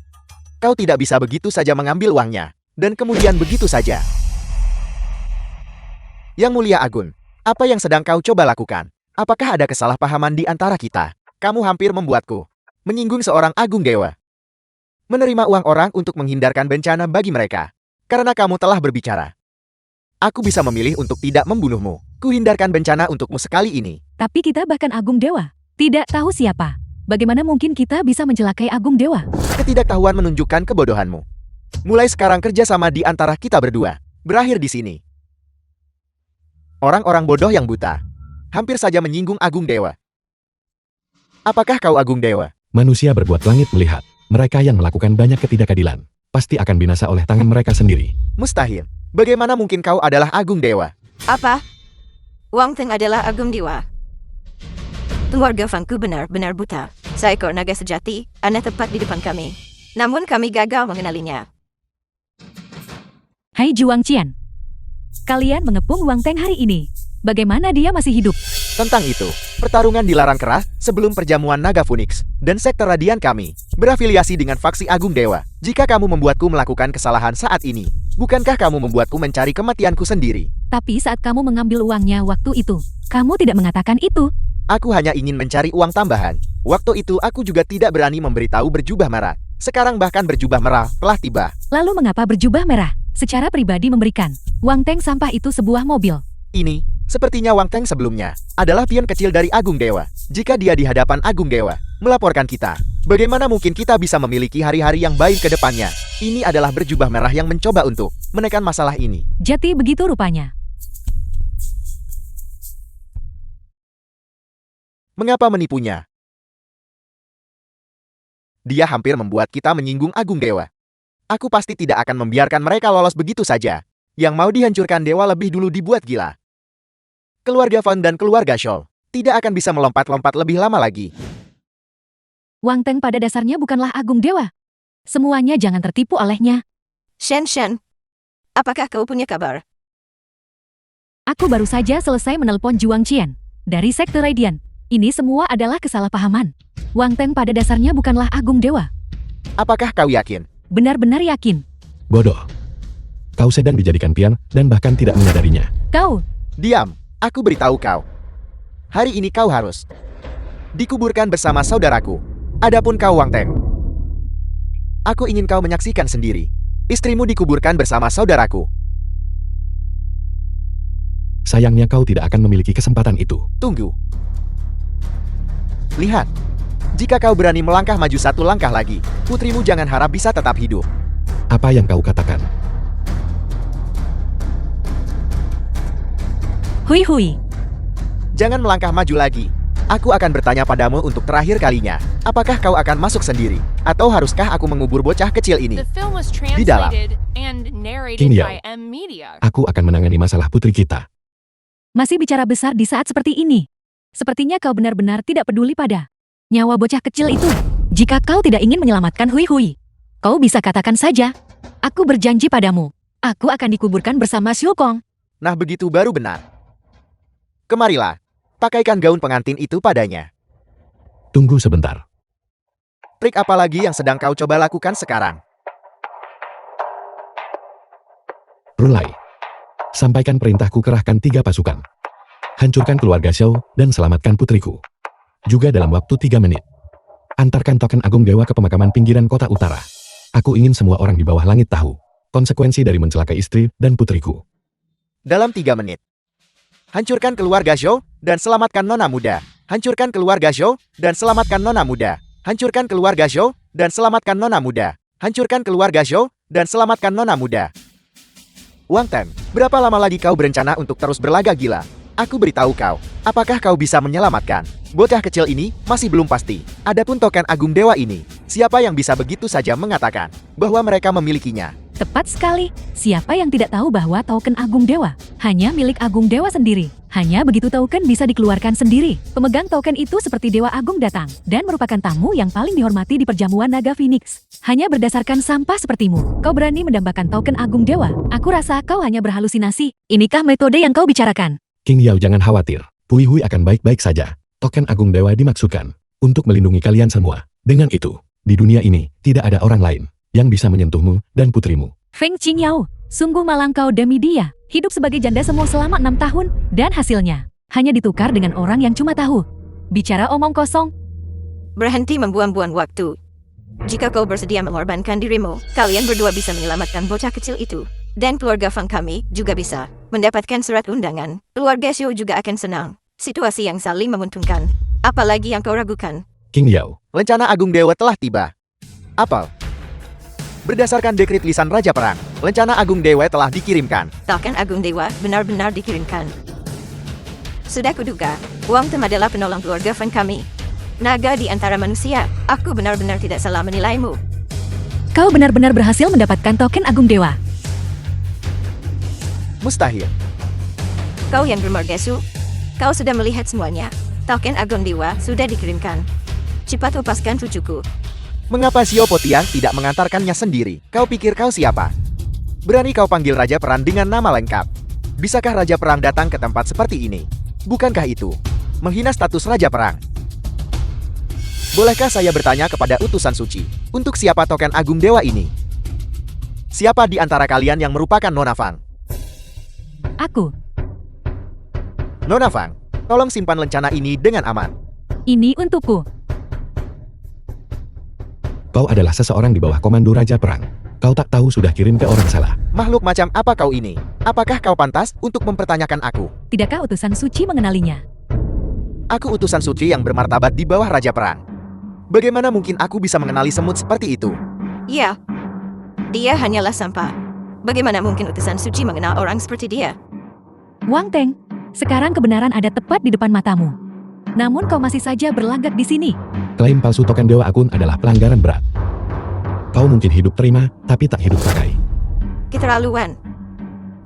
kau tidak bisa begitu saja mengambil uangnya, dan kemudian begitu saja. Yang Mulia Agun, apa yang sedang kau coba lakukan? Apakah ada kesalahpahaman di antara kita? Kamu hampir membuatku menyinggung seorang Agung Dewa. Menerima uang orang untuk menghindarkan bencana bagi mereka. Karena kamu telah berbicara. Aku bisa memilih untuk tidak membunuhmu. Kuhindarkan bencana untukmu sekali ini. Tapi kita bahkan Agung Dewa tidak tahu siapa. Bagaimana mungkin kita bisa mencelakai Agung Dewa? Ketidaktahuan menunjukkan kebodohanmu. Mulai sekarang kerjasama di antara kita berdua berakhir di sini. Orang-orang bodoh yang buta hampir saja menyinggung Agung Dewa. Apakah kau Agung Dewa? Manusia berbuat langit melihat. Mereka yang melakukan banyak ketidakadilan pasti akan binasa oleh tangan mereka sendiri. Mustahil. Bagaimana mungkin kau adalah Agung Dewa? Apa? Wang Teng adalah Agung Dewa. Keluarga Fangku benar-benar buta. Seekor naga sejati, aneh tepat di depan kami. Namun kami gagal mengenalinya. Hai Juang Qian. Kalian mengepung Wang Teng hari ini. Bagaimana dia masih hidup? Tentang itu, pertarungan dilarang keras sebelum perjamuan Naga Phoenix dan sekte radian kami berafiliasi dengan faksi Agung Dewa. Jika kamu membuatku melakukan kesalahan saat ini, bukankah kamu membuatku mencari kematianku sendiri? Tapi saat kamu mengambil uangnya waktu itu, kamu tidak mengatakan itu. Aku hanya ingin mencari uang tambahan. Waktu itu aku juga tidak berani memberitahu berjubah merah. Sekarang bahkan berjubah merah telah tiba. Lalu mengapa berjubah merah secara pribadi memberikan Wang Teng sampah itu sebuah mobil? Ini, sepertinya Wang Teng sebelumnya, adalah pion kecil dari Agung Dewa. Jika dia di hadapan Agung Dewa, melaporkan kita, bagaimana mungkin kita bisa memiliki hari-hari yang baik ke depannya? Ini adalah berjubah merah yang mencoba untuk menekan masalah ini. Jadi begitu rupanya. Mengapa menipunya? Dia hampir membuat kita menyinggung Agung Dewa. Aku pasti tidak akan membiarkan mereka lolos begitu saja. Yang mau dihancurkan dewa lebih dulu dibuat gila. Keluarga Fan dan keluarga Scholl tidak akan bisa melompat-lompat lebih lama lagi. Wang Teng pada dasarnya bukanlah Agung Dewa. Semuanya jangan tertipu olehnya. Shen, apakah kau punya kabar? Aku baru saja selesai menelpon Juang Qian dari sekte Radiant. Ini semua adalah kesalahpahaman. Wang Teng pada dasarnya bukanlah Agung Dewa. Apakah kau yakin? Benar-benar yakin. Bodoh. Kau sedang dijadikan pion dan bahkan tidak menyadarinya. Kau, Diam, aku beritahu kau. Hari ini kau harus dikuburkan bersama saudaraku. Adapun kau Wang Teng, aku ingin kau menyaksikan sendiri. Istrimu dikuburkan bersama saudaraku. Sayangnya kau tidak akan memiliki kesempatan itu. Tunggu. Lihat. Jika kau berani melangkah maju satu langkah lagi, putrimu jangan harap bisa tetap hidup. Apa yang kau katakan? hui. Jangan melangkah maju lagi. Aku akan bertanya padamu untuk terakhir kalinya. Apakah kau akan masuk sendiri? Atau haruskah aku mengubur bocah kecil ini? The film was dalam. translated and narrated King Yao. by M Media. Aku akan menangani masalah putri kita. Masih bicara besar di saat seperti ini. Sepertinya kau benar-benar tidak peduli pada nyawa bocah kecil itu. Jika kau tidak ingin menyelamatkan hui, kau bisa katakan saja. Aku berjanji padamu, aku akan dikuburkan bersama Xiu Kong. Nah begitu baru benar. Kemarilah, pakaikan gaun pengantin itu padanya. Tunggu sebentar. Trik apa lagi yang sedang kau coba lakukan sekarang? Rulai. Sampaikan perintahku, kerahkan 3 pasukan. Hancurkan keluarga Xiao dan selamatkan putriku. Juga dalam waktu 3 menit. Antarkan token Agung Dewa ke pemakaman pinggiran kota utara. Aku ingin semua orang di bawah langit tahu konsekuensi dari mencelakai istri dan putriku. Dalam 3 menit. Hancurkan keluarga Zhou dan selamatkan nona muda. Hancurkan keluarga Zhou dan selamatkan nona muda. Hancurkan keluarga Zhou dan selamatkan nona muda. Hancurkan keluarga Zhou dan selamatkan nona muda. Wang Teng, berapa lama lagi kau berencana untuk terus berlagak gila? Aku beritahu kau, apakah kau bisa menyelamatkan? Bocah kecil ini masih belum pasti. Adapun token Agung Dewa ini, siapa yang bisa begitu saja mengatakan bahwa mereka memilikinya? Tepat sekali. Siapa yang tidak tahu bahwa token Agung Dewa hanya milik Agung Dewa sendiri? Hanya begitu token bisa dikeluarkan sendiri. Pemegang token itu seperti Dewa Agung datang dan merupakan tamu yang paling dihormati di perjamuan Naga Phoenix. Hanya berdasarkan sampah sepertimu, kau berani mendambakan token Agung Dewa. Aku rasa kau hanya berhalusinasi. Inikah metode yang kau bicarakan? King Yao, jangan khawatir. Hui akan baik-baik saja. Token Agung Dewa dimaksudkan untuk melindungi kalian semua. Dengan itu, di dunia ini tidak ada orang lain yang bisa menyentuhmu dan putrimu. Feng Qingyao, sungguh malang kau demi dia. Hidup sebagai janda semua selama 6 tahun, dan hasilnya hanya ditukar dengan orang yang cuma tahu bicara omong kosong. Berhenti membuang-buang waktu. Jika kau bersedia mengorbankan dirimu, kalian berdua bisa menyelamatkan bocah kecil itu. Dan keluarga Fang kami juga bisa mendapatkan surat undangan. Keluarga Xiu juga akan senang. Situasi yang saling menguntungkan. Apalagi yang kau ragukan? King Yao, Lencana Agung Dewa telah tiba. Apel. Berdasarkan dekret lisan Raja Perang, lencana Agung Dewa telah dikirimkan. Token Agung Dewa benar-benar dikirimkan. Sudah kuduga, Wang Tem adalah penolong keluarga Fan kami. Naga di antara manusia, aku benar-benar tidak salah menilaimu. Kau benar-benar berhasil mendapatkan token Agung Dewa. Mustahil. Kau yang bermargasu, kau sudah melihat semuanya. Token Agung Dewa sudah dikirimkan. Cepat lepaskan cucuku. Mengapa Xiao Tian tidak mengantarkannya sendiri? Kau pikir kau siapa? Berani kau panggil Raja Perang dengan nama lengkap? Bisakah Raja Perang datang ke tempat seperti ini? Bukankah itu menghina status Raja Perang? Bolehkah saya bertanya kepada utusan suci, untuk siapa token Agung Dewa ini? Siapa di antara kalian yang merupakan Nona Fang? Aku. Nona Fang, tolong simpan lencana ini dengan aman. Ini untukku. Kau adalah seseorang di bawah komando Raja Perang. Kau tak tahu sudah kirim ke orang salah. Makhluk macam apa kau ini? Apakah kau pantas untuk mempertanyakan aku? Tidakkah utusan suci mengenalinya? Aku utusan suci yang bermartabat di bawah Raja Perang. Bagaimana mungkin aku bisa mengenali semut seperti itu? Iya, dia hanyalah sampah. Bagaimana mungkin utusan suci mengenal orang seperti dia? Wang Teng, sekarang kebenaran ada tepat di depan matamu. Namun kau masih saja berlagak di sini. Klaim palsu token Dewa Akun adalah pelanggaran berat. Kau mungkin hidup terima, tapi tak hidup pakai. Keterlaluan.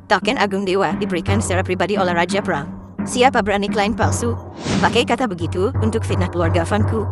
Token Agung Dewa diberikan secara pribadi oleh Raja Perang. Siapa berani klaim palsu? Pakai kata begitu untuk fitnah keluarga Fanku.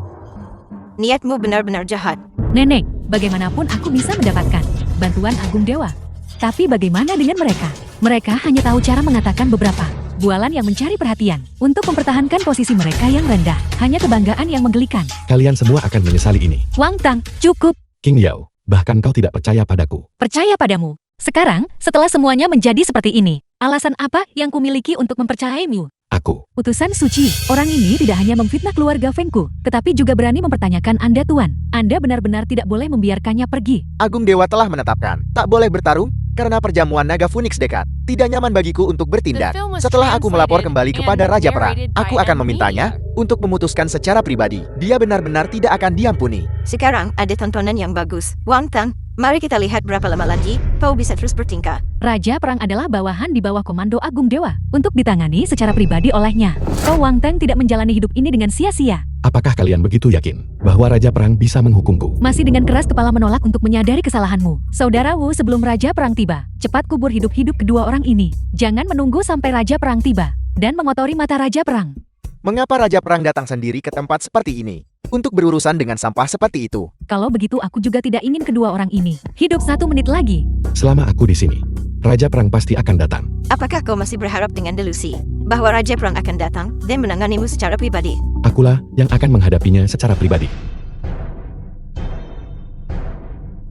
Niatmu benar-benar jahat. Nenek, bagaimanapun aku bisa mendapatkan bantuan Agung Dewa. Tapi bagaimana dengan mereka? Mereka hanya tahu cara mengatakan beberapa bualan yang mencari perhatian untuk mempertahankan posisi mereka yang rendah. Hanya kebanggaan yang menggelikan. Kalian semua akan menyesali ini. Wang Tang, cukup. King Yao, bahkan kau tidak percaya padaku. Percaya padamu. Sekarang, setelah semuanya menjadi seperti ini, alasan apa yang kumiliki untuk mempercayaimu? Aku. Utusan suci, orang ini tidak hanya memfitnah keluarga Fengku, tetapi juga berani mempertanyakan Anda Tuan. Anda benar-benar tidak boleh membiarkannya pergi. Agung Dewa telah menetapkan, tak boleh bertarung, karena perjamuan naga Phoenix dekat. Tidak nyaman bagiku untuk bertindak. Setelah aku melapor kembali kepada Raja Perang, aku akan memintanya untuk memutuskan secara pribadi. Dia benar-benar tidak akan diampuni. Sekarang ada tontonan yang bagus. Wang Tang, mari kita lihat berapa lama lagi kau bisa terus bertingkah. Raja Perang adalah bawahan di bawah komando Agung Dewa, untuk ditangani secara pribadi olehnya. Kau Wang Teng tidak menjalani hidup ini dengan sia-sia. Apakah kalian begitu yakin bahwa Raja Perang bisa menghukumku? Masih dengan keras kepala menolak untuk menyadari kesalahanmu. Saudara Wu, sebelum Raja Perang tiba, cepat kubur hidup-hidup kedua orang ini. Jangan menunggu sampai Raja Perang tiba dan mengotori mata Raja Perang. Mengapa Raja Perang datang sendiri ke tempat seperti ini? Untuk berurusan dengan sampah seperti itu. Kalau begitu aku juga tidak ingin kedua orang ini hidup 1 menit lagi. Selama aku di sini, Raja Perang pasti akan datang. Apakah kau masih berharap dengan delusi bahwa Raja Perang akan datang dan menanganimu secara pribadi? Akulah yang akan menghadapinya secara pribadi.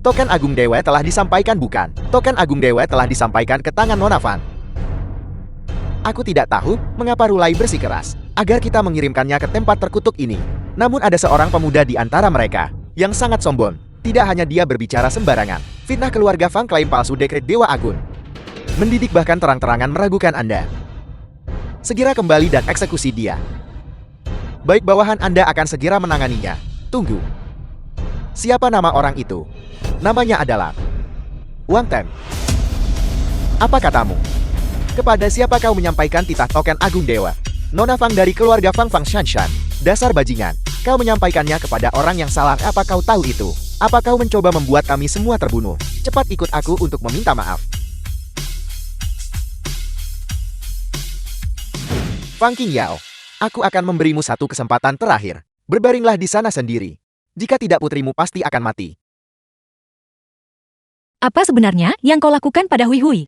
Token Agung Dewa telah disampaikan bukan? Token Agung Dewa telah disampaikan ke tangan Nona Fang. Aku tidak tahu mengapa Rulai bersikeras agar kita mengirimkannya ke tempat terkutuk ini. Namun ada seorang pemuda di antara mereka yang sangat sombong. Tidak hanya dia berbicara sembarangan. Fitnah keluarga Fang klaim palsu dekret Dewa Agung. Mendidik bahkan terang-terangan meragukan Anda. Segera kembali dan eksekusi dia. Baik bawahan Anda akan segera menanganinya. Tunggu. Siapa nama orang itu? Namanya adalah Wang Tem. Apa katamu? Kepada siapa kau menyampaikan titah token Agung Dewa? Nona Fang dari keluarga Fang Fang Shanshan. Dasar bajingan. Kau menyampaikannya kepada orang yang salah. Apa kau tahu itu? Apa kau mencoba membuat kami semua terbunuh? Cepat ikut aku untuk meminta maaf. Fang Qingyao, aku akan memberimu satu kesempatan terakhir. Berbaringlah di sana sendiri. Jika tidak putrimu pasti akan mati. Apa sebenarnya yang kau lakukan pada Hui Hui?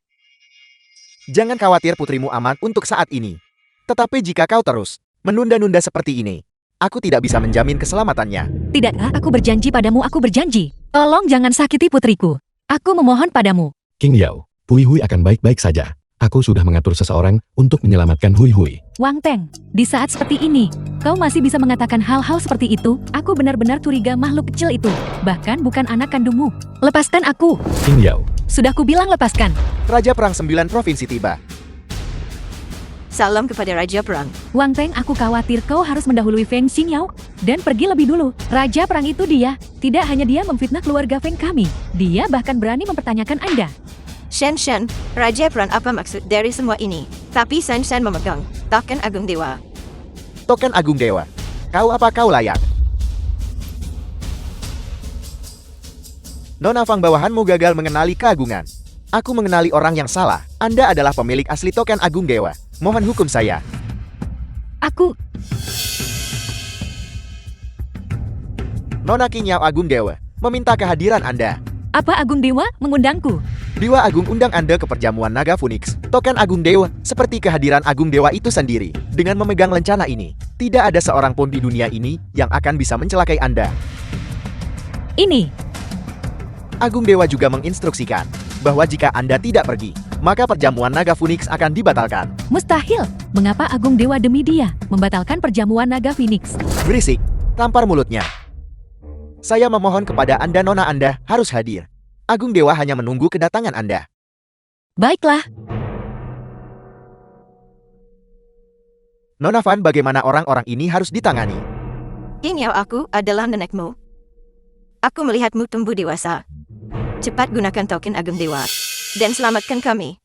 Jangan khawatir putrimu aman untuk saat ini. Tetapi jika kau terus menunda-nunda seperti ini, aku tidak bisa menjamin keselamatannya. Tidakkah aku berjanji padamu, aku berjanji. Tolong jangan sakiti putriku. Aku memohon padamu. King Yao, Hui Hui akan baik-baik saja. Aku sudah mengatur seseorang untuk menyelamatkan Hui Hui. Wang Teng, di saat seperti ini, kau masih bisa mengatakan hal-hal seperti itu? Aku benar-benar curiga makhluk kecil itu. Bahkan bukan anak kandungmu. Lepaskan aku. King Yao, Sudah kubilang lepaskan. Raja Perang 9 Provinsi tiba. Salam kepada Raja Perang. Wang Teng, aku khawatir kau harus mendahului Feng Xingyao dan pergi lebih dulu. Raja Perang itu dia. Tidak hanya dia memfitnah keluarga Feng kami, dia bahkan berani mempertanyakan Anda. Shen Shen, Raja Peran apa maksud dari semua ini? Tapi Shen Shen memegang token Agung Dewa. Token Agung Dewa. Kau apa kau layak? Nona Fang bawahanmu gagal mengenali keagungan. Aku mengenali orang yang salah. Anda adalah pemilik asli token Agung Dewa. Mohon hukum saya. Aku, Nona King Yao Agung Dewa meminta kehadiran Anda. apa Agung Dewa mengundangku? Dewa Agung undang Anda ke perjamuan naga Phoenix. Token Agung Dewa seperti kehadiran Agung Dewa itu sendiri. Dengan memegang lencana ini, tidak ada seorang pun di dunia ini yang akan bisa mencelakai Anda. Ini, Agung Dewa juga menginstruksikan bahwa jika Anda tidak pergi, maka perjamuan naga Phoenix akan dibatalkan. mustahil. Mengapa Agung Dewa demi dia membatalkan perjamuan naga Phoenix? Berisik, tampar mulutnya. Saya memohon kepada Anda, Nona Anda harus hadir. Agung Dewa hanya menunggu kedatangan Anda. Baiklah, Nona Fan, bagaimana orang-orang ini harus ditangani? King Yao, aku adalah nenekmu. Aku melihatmu tumbuh dewasa. Cepat gunakan token Agung Dewa dan selamatkan kami.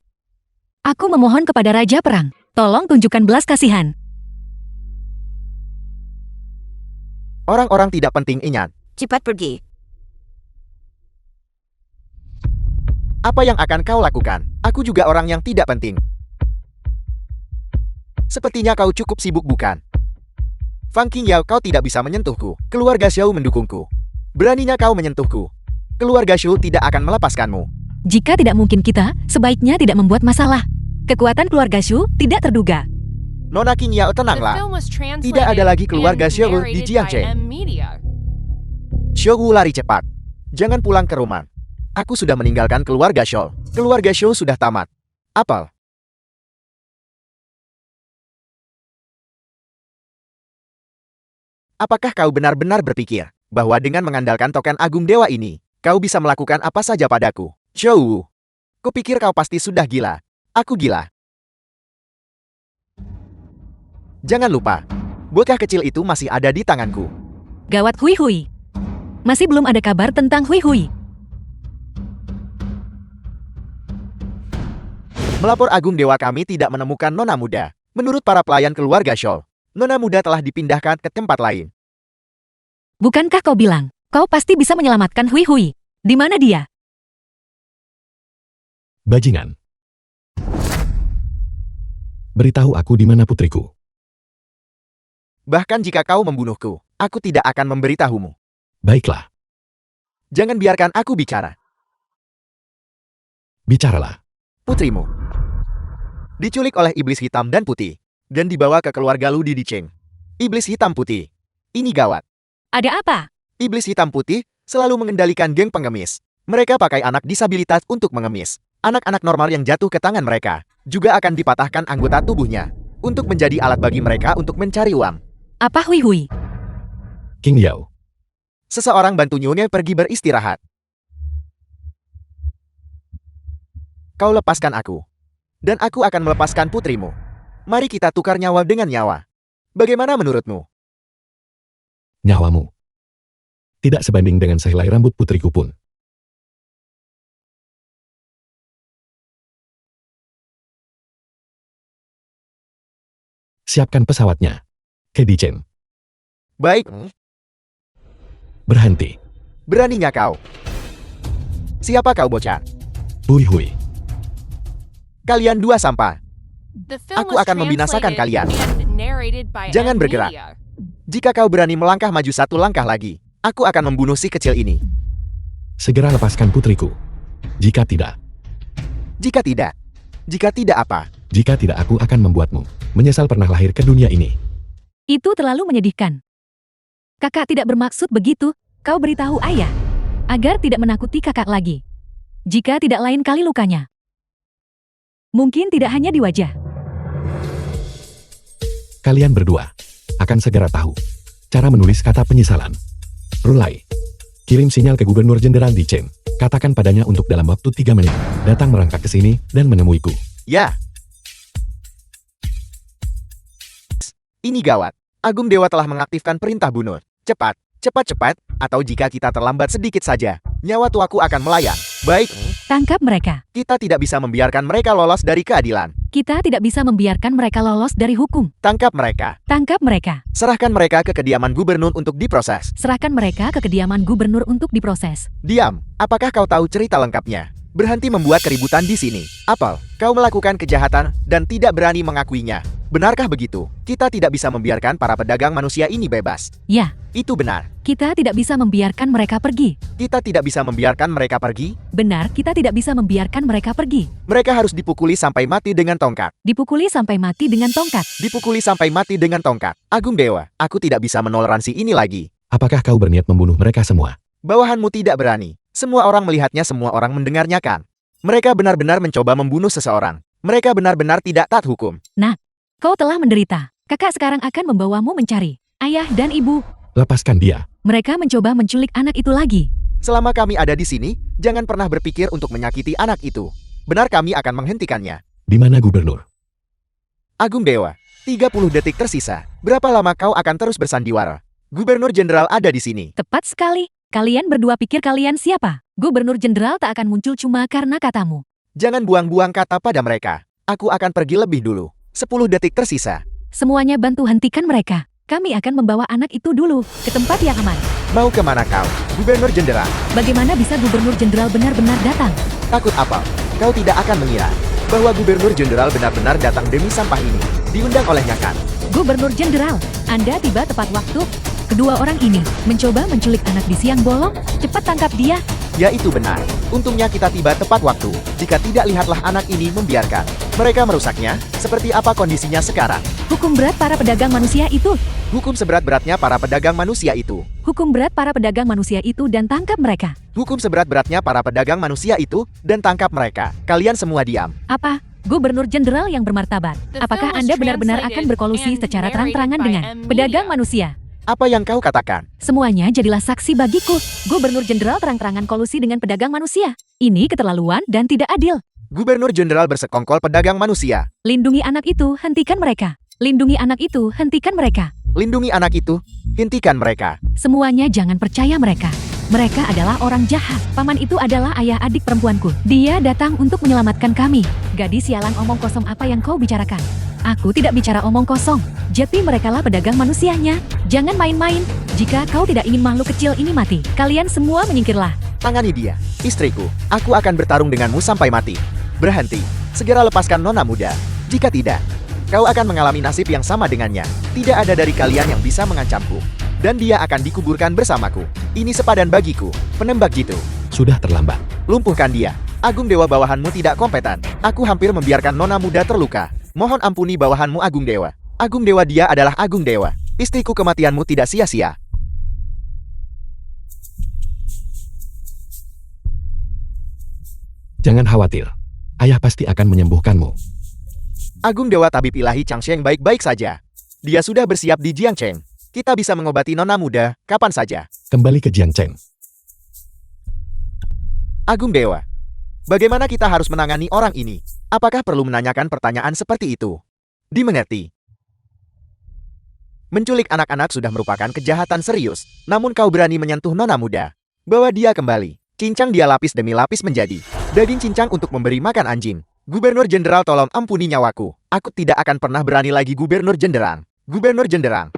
aku memohon kepada Raja Perang. Tolong tunjukkan belas kasihan. Orang-orang tidak penting ingat. Cepat pergi. Apa yang akan kau lakukan? Aku juga orang yang tidak penting. Sepertinya kau cukup sibuk, bukan? Fang Qingyao, kau tidak bisa menyentuhku. Keluarga Xiao mendukungku. Beraninya kau menyentuhku. Keluarga Xiao tidak akan melepaskanmu. Jika tidak mungkin kita, sebaiknya tidak membuat masalah. Kekuatan keluarga Shu tidak terduga. Nona Qingyao, The tenanglah. film was translated Tidak ada lagi keluarga and Xiao di narrated Jiangcheng. by M Media. Xiao Wu, lari cepat. Jangan pulang ke rumah. Aku sudah meninggalkan keluarga Xiao. Keluarga Xiao sudah tamat. Apel. Apakah kau benar-benar berpikir bahwa dengan mengandalkan token Agung Dewa ini, kau bisa melakukan apa saja padaku? Xiao Wu, kupikir kau pasti sudah gila. Aku gila. Jangan lupa, bocah kecil itu masih ada di tanganku. Gawat Hui Hui. Masih belum ada kabar tentang Hui Hui. Melapor Agung Dewa, kami tidak menemukan Nona Muda. Menurut para pelayan keluarga Xiao, Nona Muda telah dipindahkan ke tempat lain. Bukankah kau bilang, kau pasti bisa menyelamatkan Hui Hui? Di mana dia? Bajingan. Beritahu aku di mana putriku. Bahkan jika kau membunuhku, aku tidak akan memberitahumu. Baiklah, Jangan biarkan aku bicara. bicaralah. Putrimu diculik oleh iblis hitam dan putih, dan dibawa ke keluarga Lu di Dicheng. Iblis hitam putih. Ini gawat. Ada apa? Iblis hitam putih selalu mengendalikan geng pengemis. Mereka pakai anak disabilitas untuk mengemis. Anak-anak normal yang jatuh ke tangan mereka juga akan dipatahkan anggota tubuhnya untuk menjadi alat bagi mereka untuk mencari uang. Apa Hui Hui? King Yao, Seseorang bantu Nyonya pergi beristirahat. Kau lepaskan aku, dan aku akan melepaskan putrimu. Mari kita tukar nyawa dengan nyawa. Bagaimana menurutmu? nyawamu tidak sebanding dengan sehelai rambut putriku pun. Siapkan pesawatnya. Ke Dichen. Baik, Berhenti. beraninya kau. Siapa kau, bocah? Hui Hui. Kalian dua sampah. The film Aku was akan membinasakan translated kalian. and narrated by Jangan M bergerak. Media. Jika kau berani melangkah maju satu langkah lagi, aku akan membunuh si kecil ini. Segera lepaskan putriku. Jika tidak Jika tidak apa? Jika tidak, aku akan membuatmu menyesal pernah lahir ke dunia ini. Itu terlalu menyedihkan. Kakak tidak bermaksud begitu. Kau beritahu ayah agar tidak menakuti kakak lagi. Jika tidak lain kali lukanya. Mungkin tidak hanya di wajah. Kalian berdua akan segera tahu cara menulis kata penyesalan. Rulai. Kirim sinyal ke Gubernur Jenderal Dichen. Katakan padanya untuk dalam waktu 3 menit datang merangkak ke sini dan menemuiku. Ya. Ini gawat. Agung Dewa telah mengaktifkan perintah bunuh. Cepat, Cepat-cepat, atau jika kita terlambat sedikit saja, nyawa tuaku akan melayang. Baik, Tangkap mereka. kita tidak bisa membiarkan mereka lolos dari keadilan. Kita tidak bisa membiarkan mereka lolos dari hukum. Tangkap mereka. Tangkap mereka. Serahkan mereka ke kediaman gubernur untuk diproses. Serahkan mereka ke kediaman gubernur untuk diproses. Diam, apakah kau tahu cerita lengkapnya? Berhenti membuat keributan di sini. Apel, kau melakukan kejahatan dan tidak berani mengakuinya. Benarkah begitu? Kita tidak bisa membiarkan para pedagang manusia ini bebas. Ya, Itu benar. kita tidak bisa membiarkan mereka pergi. Kita tidak bisa membiarkan mereka pergi. Benar, kita tidak bisa membiarkan mereka pergi. Mereka harus dipukuli sampai mati dengan tongkat. Dipukuli sampai mati dengan tongkat. Dipukuli sampai mati dengan tongkat. Agung Dewa, aku tidak bisa menoleransi ini lagi. Apakah kau berniat membunuh mereka semua? Bawahanmu tidak berani. Semua orang melihatnya, semua orang mendengarnya kan. Mereka benar-benar mencoba membunuh seseorang. Mereka benar-benar tidak taat hukum. Kau telah menderita. Kakak sekarang akan membawamu mencari ayah dan ibu. Lepaskan dia. Mereka mencoba menculik anak itu lagi. Selama kami ada di sini, jangan pernah berpikir untuk menyakiti anak itu. Benar, kami akan menghentikannya. Di mana gubernur? Agung Dewa, 30 detik tersisa. Berapa lama kau akan terus bersandiwara? Gubernur Jenderal ada di sini. Tepat sekali. Kalian berdua pikir kalian siapa? Gubernur Jenderal tak akan muncul cuma karena katamu. Jangan buang-buang kata pada mereka. Aku akan pergi lebih dulu. 10 detik tersisa. Semuanya bantu hentikan mereka. Kami akan membawa anak itu dulu ke tempat yang aman. Mau kemana kau, Gubernur Jenderal? Bagaimana bisa Gubernur Jenderal benar-benar datang? Takut apa? Kau tidak akan mengira bahwa Gubernur Jenderal benar-benar datang demi sampah ini. Diundang olehnya kan? Gubernur Jenderal, Anda tiba tepat waktu. Kedua orang ini mencoba menculik anak di siang bolong. Cepat tangkap dia. Ya, itu benar. Untungnya kita tiba tepat waktu. Jika tidak, lihatlah anak ini membiarkan mereka merusaknya. Seperti apa kondisinya sekarang? Hukum berat para pedagang manusia itu. Hukum seberat-beratnya para pedagang manusia itu. Hukum berat para pedagang manusia itu dan tangkap mereka. Hukum seberat-beratnya para pedagang manusia itu dan tangkap mereka. Kalian semua diam. Apa? Gubernur Jenderal yang bermartabat. The Apakah film was Anda benar-benar akan translated berkolusi and secara narrated terang-terangan by dengan M. pedagang Media. manusia? Apa yang kau katakan? Semuanya jadilah saksi bagiku. Gubernur Jenderal terang-terangan kolusi dengan pedagang manusia. Ini keterlaluan dan tidak adil. Gubernur Jenderal bersekongkol pedagang manusia. Lindungi anak itu, hentikan mereka. Lindungi anak itu, hentikan mereka. Lindungi anak itu. Hentikan mereka. Semuanya jangan percaya mereka. Mereka adalah orang jahat. Paman itu adalah ayah adik perempuanku. Dia datang untuk menyelamatkan kami. Gadis sialan, omong kosong apa yang kau bicarakan? Aku tidak bicara omong kosong. Jadi merekalah pedagang manusianya. Jangan main-main. Jika kau tidak ingin makhluk kecil ini mati, kalian semua menyingkirlah. Tangani dia. Istriku, aku akan bertarung denganmu sampai mati. Berhenti. Segera lepaskan nona muda. Jika tidak, kau akan mengalami nasib yang sama dengannya. Tidak ada dari kalian yang bisa mengancamku. Dan dia akan dikuburkan bersamaku. Ini sepadan bagiku, penembak jitu. Sudah terlambat. Lumpuhkan dia. Agung Dewa, bawahanmu tidak kompeten. Aku hampir membiarkan nona muda terluka. Mohon ampuni bawahanmu, Agung Dewa. Agung Dewa, dia adalah Agung Dewa. Istriku, kematianmu tidak sia-sia. Jangan khawatir. Ayah pasti akan menyembuhkanmu. Agung Dewa, tabib ilahi Changsheng baik-baik saja. Dia sudah bersiap di Jiangcheng. Kita bisa mengobati nona muda kapan saja. Kembali ke Jiangcheng. Agung Dewa, bagaimana kita harus menangani orang ini? Apakah perlu menanyakan pertanyaan seperti itu? Dimengerti. Menculik anak-anak sudah merupakan kejahatan serius. Namun kau berani menyentuh nona muda. Bawa dia kembali. Cincang dia lapis demi lapis menjadi daging cincang untuk memberi makan anjing. Gubernur Jenderal, tolong ampuni nyawaku. Aku tidak akan pernah berani lagi, Gubernur Jenderal. Gubernur Jenderal.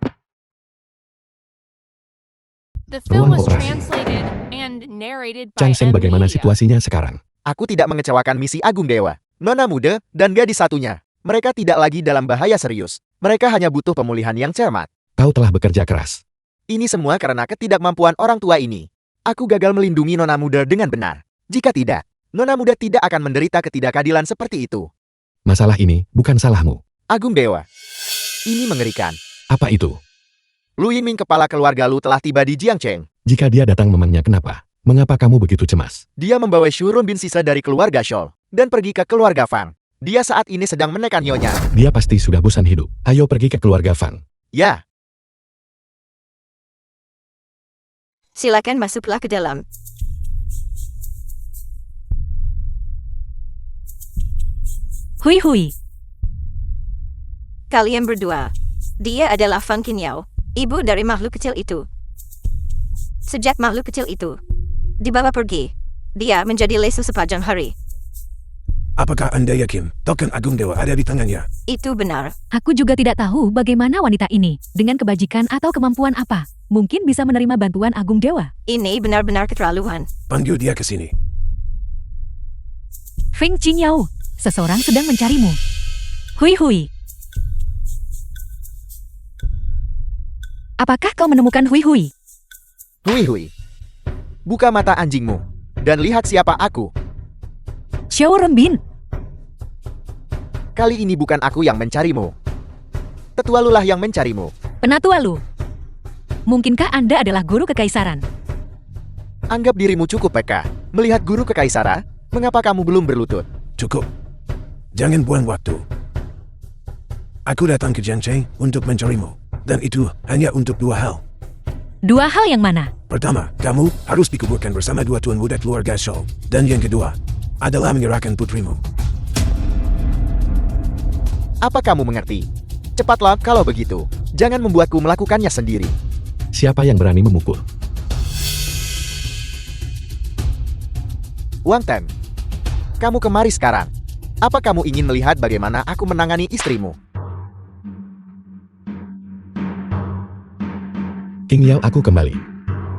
The film Ruang was operasi. translated and narrated by Changsheng, M. bagaimana Media. situasinya sekarang? Aku tidak mengecewakan misi Agung Dewa. Nona muda dan gadis satunya. Mereka tidak lagi dalam bahaya serius. Mereka hanya butuh pemulihan yang cermat. Kau telah bekerja keras. Ini semua karena ketidakmampuan orang tua ini. Aku gagal melindungi nona muda dengan benar. Jika tidak, nona muda tidak akan menderita ketidakadilan seperti itu. Masalah ini bukan salahmu. Agung Dewa. Ini mengerikan. Apa itu? Lu Yinming, kepala keluarga Lu, telah tiba di Jiangcheng. Jika dia datang memangnya kenapa? Mengapa kamu begitu cemas? Dia membawa Shurun bin Sisa dari keluarga Shol dan pergi ke keluarga Fang. Dia saat ini sedang menekan nyonya. Dia pasti sudah bosan hidup. Ayo pergi ke keluarga Fang. Ya, Silakan masuklah ke dalam. Hui hui. Kalian berdua. Dia adalah Fang Qingyao, ibu dari makhluk kecil itu. Sejak makhluk kecil itu dibawa pergi, dia menjadi lesu sepanjang hari. Apakah Anda yakin token Agung Dewa ada di tangannya? Itu benar. Aku juga tidak tahu bagaimana wanita ini, dengan kebajikan atau kemampuan apa, mungkin bisa menerima bantuan Agung Dewa. Ini benar-benar keterlaluan. Panggil dia ke sini. Feng Qingyao, seseorang sedang mencarimu. Hui Hui. Apakah kau menemukan Hui Hui? Hui Hui. Buka mata anjingmu, dan lihat siapa aku. Xiao Renbin. Kali ini bukan aku yang mencarimu. Tetua Lulah yang mencarimu. Penatua Lu. Mungkinkah Anda adalah guru kekaisaran? Anggap dirimu cukup peka. Melihat guru kekaisaran, mengapa kamu belum berlutut? Cukup. Jangan buang waktu. Aku datang ke Jiangcheng untuk mencarimu. Dan itu hanya untuk 2 hal. 2 hal yang mana? Pertama, kamu harus dikuburkan bersama 2 tuan muda keluarga Shou. Dan yang kedua adalah menyerahkan putrimu. Apa kamu mengerti? Cepatlah kalau begitu. Jangan membuatku melakukannya sendiri. Siapa yang berani memukul? Wang Ten, kamu kemari sekarang. Apa kamu ingin melihat bagaimana aku menangani istrimu? King Liao, aku kembali.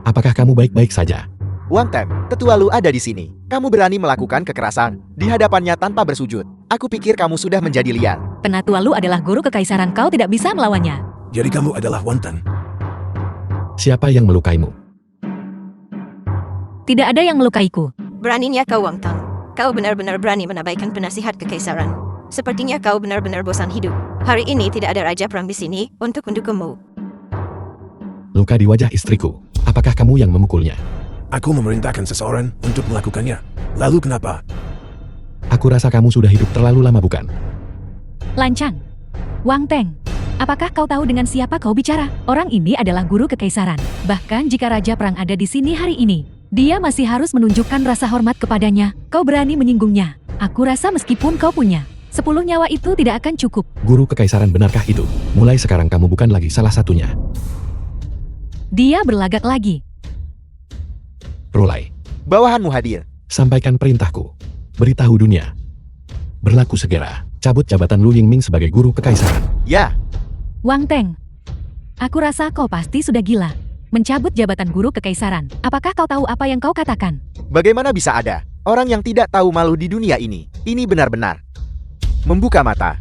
Apakah kamu baik-baik saja? Wang Ten, tetua Lu ada di sini. Kamu berani melakukan kekerasan di hadapannya tanpa bersujud. Aku pikir kamu sudah menjadi liar. Penatua Lu adalah guru kekaisaran, kau tidak bisa melawannya. Jadi kamu adalah Wantan. Siapa yang melukaimu? Tidak ada yang melukaiku. Beraninya kau Wang Tang. Kau benar-benar berani menabaikan penasihat kekaisaran. Sepertinya kau benar-benar bosan hidup. Hari ini tidak ada raja perang di sini untuk mendukungmu. Luka di wajah istriku. Apakah kamu yang memukulnya? Aku memerintahkan seseorang untuk melakukannya. Lalu kenapa? Aku rasa kamu sudah hidup terlalu lama, bukan? Lancang. Wang Teng, apakah kau tahu dengan siapa kau bicara? Orang ini adalah guru kekaisaran. Bahkan jika raja perang ada di sini hari ini, dia masih harus menunjukkan rasa hormat kepadanya. Kau berani menyinggungnya. Aku rasa meskipun kau punya 10 nyawa itu tidak akan cukup. Guru kekaisaran, benarkah itu? Mulai sekarang kamu bukan lagi salah satunya. Dia berlagak lagi. Rolai, Bawahanmu hadir. sampaikan perintahku. Beritahu dunia. Berlaku segera. Cabut jabatan Lu Yingming sebagai guru kekaisaran. Ya, Wang Teng, aku rasa kau pasti sudah gila. Mencabut jabatan guru kekaisaran. Apakah kau tahu apa yang kau katakan? bagaimana bisa ada orang yang tidak tahu malu di dunia ini? Ini benar-benar membuka mata.